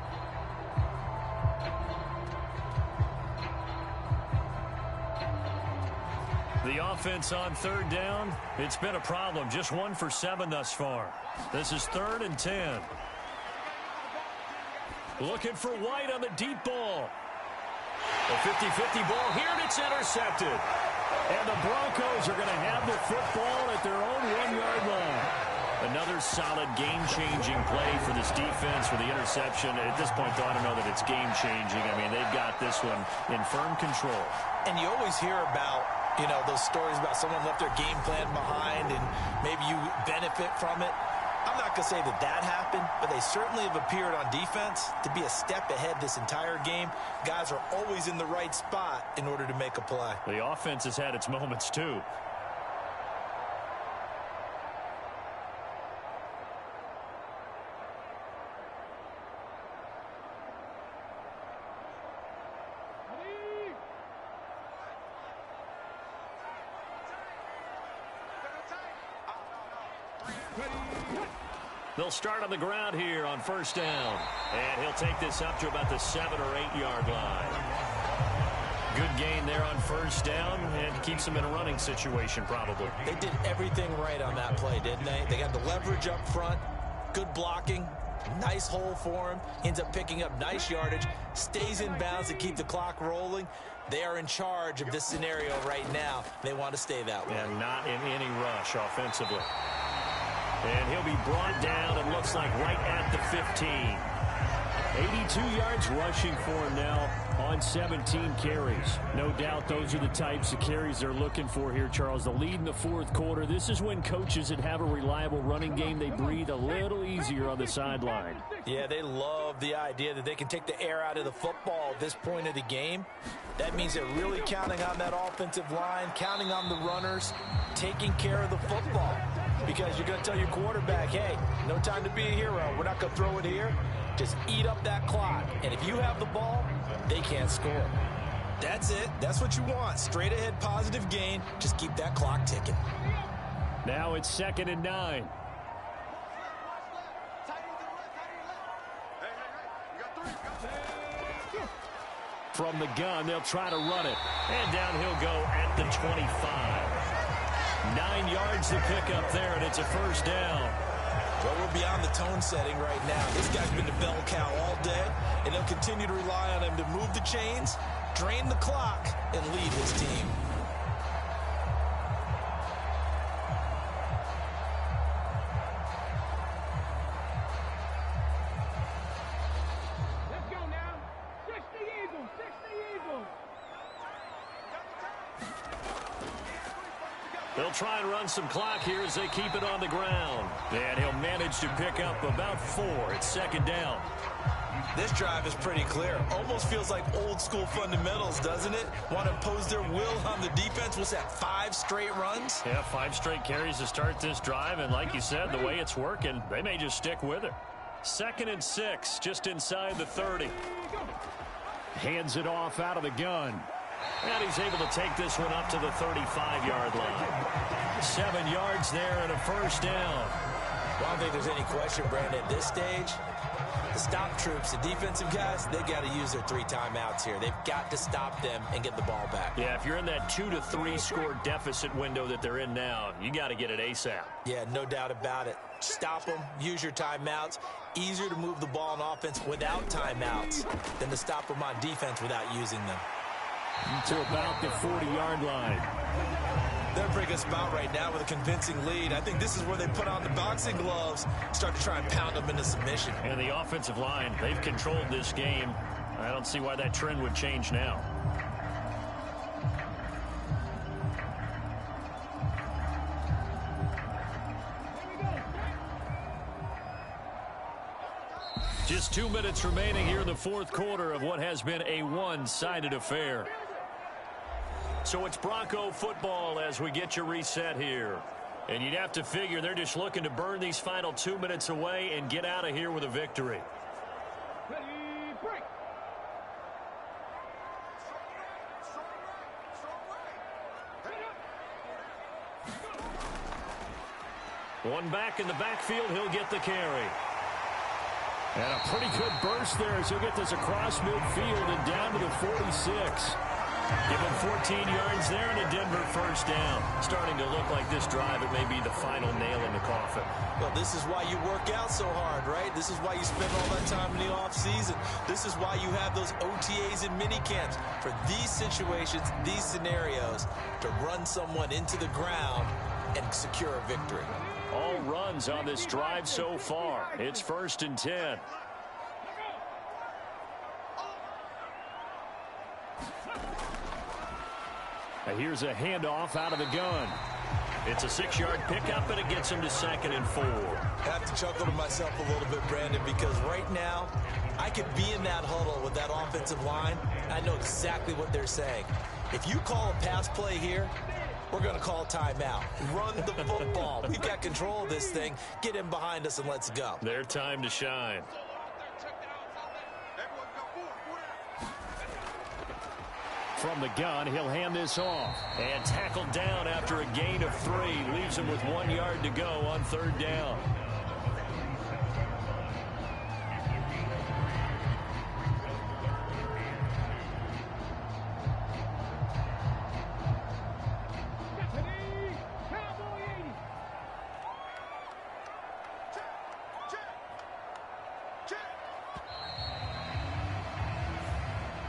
Speaker 2: The offense on 3rd down, it's been a problem. Just 1 for 7 thus far. This is 3rd and 10. Looking for White on the deep ball. A 50-50 ball here, and it's intercepted.
Speaker 5: And the Broncos are going to have the football at their own 1-yard line.
Speaker 2: Another solid game-changing play for this defense for the interception. At this point, though, I don't know that it's game-changing. I mean, they've got this one in firm control.
Speaker 4: And you always hear about, you know, those stories about someone left their game plan behind and maybe you benefit from it. I'm not going to say that that happened, but they certainly have appeared on defense to be a step ahead this entire game. Guys are always in the right spot in order to make a play.
Speaker 2: The offense has had its moments, too. They'll start on the ground here on 1st down. And he'll take this up to about the 7- or 8-yard line. Good gain there on 1st down and keeps him in a running situation probably.
Speaker 4: They did everything right on that play, didn't they? They got the leverage up front, good blocking, nice hole for him, ends up picking up nice yardage, stays in bounds to keep the clock rolling. They are in charge of this scenario right now. They want to stay that way.
Speaker 2: And not in any rush offensively. And he'll be brought down, it looks like, right at the 15.
Speaker 5: 82 yards rushing for him now on 17 carries. No doubt those are the types of carries they're looking for here, Charles. The lead in the 4th quarter. This is when coaches that have a reliable running game, they breathe a little easier on the sideline.
Speaker 4: Yeah, they love the idea that they can take the air out of the football at this point of the game. That means they're really counting on that offensive line, counting on the runners, taking care of the football. Because you're going to tell your quarterback, hey, no time to be a hero. We're not going to throw it here. Just eat up that clock. And if you have the ball, they can't score. That's it. That's what you want. Straight ahead positive gain. Just keep that clock ticking.
Speaker 5: Now it's 2nd and 9. From the gun, they'll try to run it.
Speaker 2: And down he'll go at the 25. 9 yards to pick up there, and it's a 1st down.
Speaker 4: Well, we're beyond the tone setting right now. This guy's been the bell cow all day, and they'll continue to rely on him to move the chains, drain the clock, and lead his team.
Speaker 6: Let's go now. 60 Eagles, 60 Eagles.
Speaker 2: They'll try and run some clock here as they keep it on the ground. And he'll manage to pick up about 4. It's 2nd down.
Speaker 4: This drive is pretty clear. Almost feels like old school fundamentals, doesn't it? Want to impose their will on the defense. What's that, 5 straight runs?
Speaker 2: Yeah, 5 straight carries to start this drive. And like you said, the way it's working, they may just stick with it. 2nd and 6, just inside the 30.
Speaker 5: Hands it off out of the gun.
Speaker 2: And he's able to take this one up to the 35-yard line. 7 yards there and a 1st down.
Speaker 4: Well, I don't think there's any question, Brandon, at this stage, the stop troops, the defensive guys, they got to use their 3 timeouts here. They've got to stop them and get the ball back.
Speaker 2: Yeah, if you're in that 2 to 3 score deficit window that they're in now, you got to get it ASAP.
Speaker 4: Yeah, no doubt about it. Stop them, use your timeouts. Easier to move the ball on offense without timeouts than to stop them on defense without using them.
Speaker 5: To about the 40-yard line.
Speaker 4: They're in a pretty good spot right now with a convincing lead. I think this is where they put on the boxing gloves, start to try and pound them into submission.
Speaker 2: And the offensive line, they've controlled this game. I don't see why that trend would change now. Just 2 minutes remaining here in the fourth quarter of what has been a one-sided affair. So it's Bronco football as we get you reset here. And you'd have to figure they're just looking to burn these final 2 minutes away and get out of here with a victory.
Speaker 6: Ready, break.
Speaker 2: One back in the backfield, he'll get the carry.
Speaker 5: And a pretty good burst there as he'll get this across midfield and down to the 46.
Speaker 2: Give him 14 yards there and a Denver first down. Starting to look like this drive, it may be the final nail in the coffin.
Speaker 4: Well, this is why you work out so hard, right? This is why you spend all that time in the offseason. This is why you have those OTAs and mini camps for these situations, these scenarios, to run someone into the ground and secure a victory.
Speaker 2: All runs on this drive so far. It's 1st and 10.
Speaker 5: Now here's a handoff out of the gun.
Speaker 2: It's a 6-yard pickup, and it gets him to 2nd and 4.
Speaker 4: I have to chuckle to myself a little bit, Brandon, because right now I could be in that huddle with that offensive line. I know exactly what they're saying. If you call a pass play here, we're going to call timeout. Run the football. We've got control of this thing. Get in behind us and let's go.
Speaker 2: Their time to shine.
Speaker 5: From the gun, he'll hand this off.
Speaker 2: And tackled down after a gain of 3. Leaves him with 1 yard to go on 3rd down.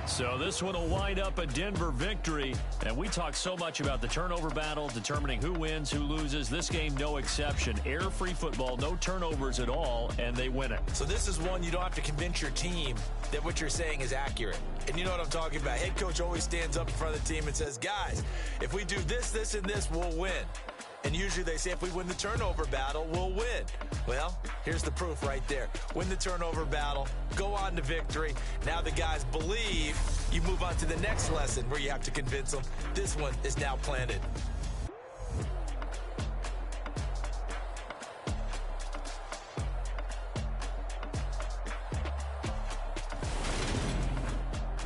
Speaker 2: So this one will wind up a Denver victory. And we talk so much about the turnover battle, determining who wins, who loses. This game, no exception. Error-free football, no turnovers at all, and they win it.
Speaker 4: So this is one you don't have to convince your team that what you're saying is accurate. And you know what I'm talking about. Head coach always stands up in front of the team and says, guys, if we do this, this, and this, we'll win. And usually they say if we win the turnover battle, we'll win. Well, here's the proof right there. Win the turnover battle, go on to victory. Now the guys believe. You move on to the next lesson where you have to convince them. This one is now planted.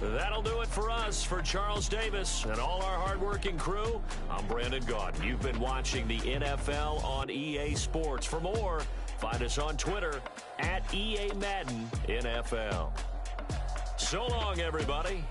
Speaker 2: That'll do it for us. For Charles Davis and all our hardworking crew, I'm Brandon Gaudin. You've been watching the NFL on EA Sports. For more, find us on Twitter @EA Madden NFL. So long, everybody.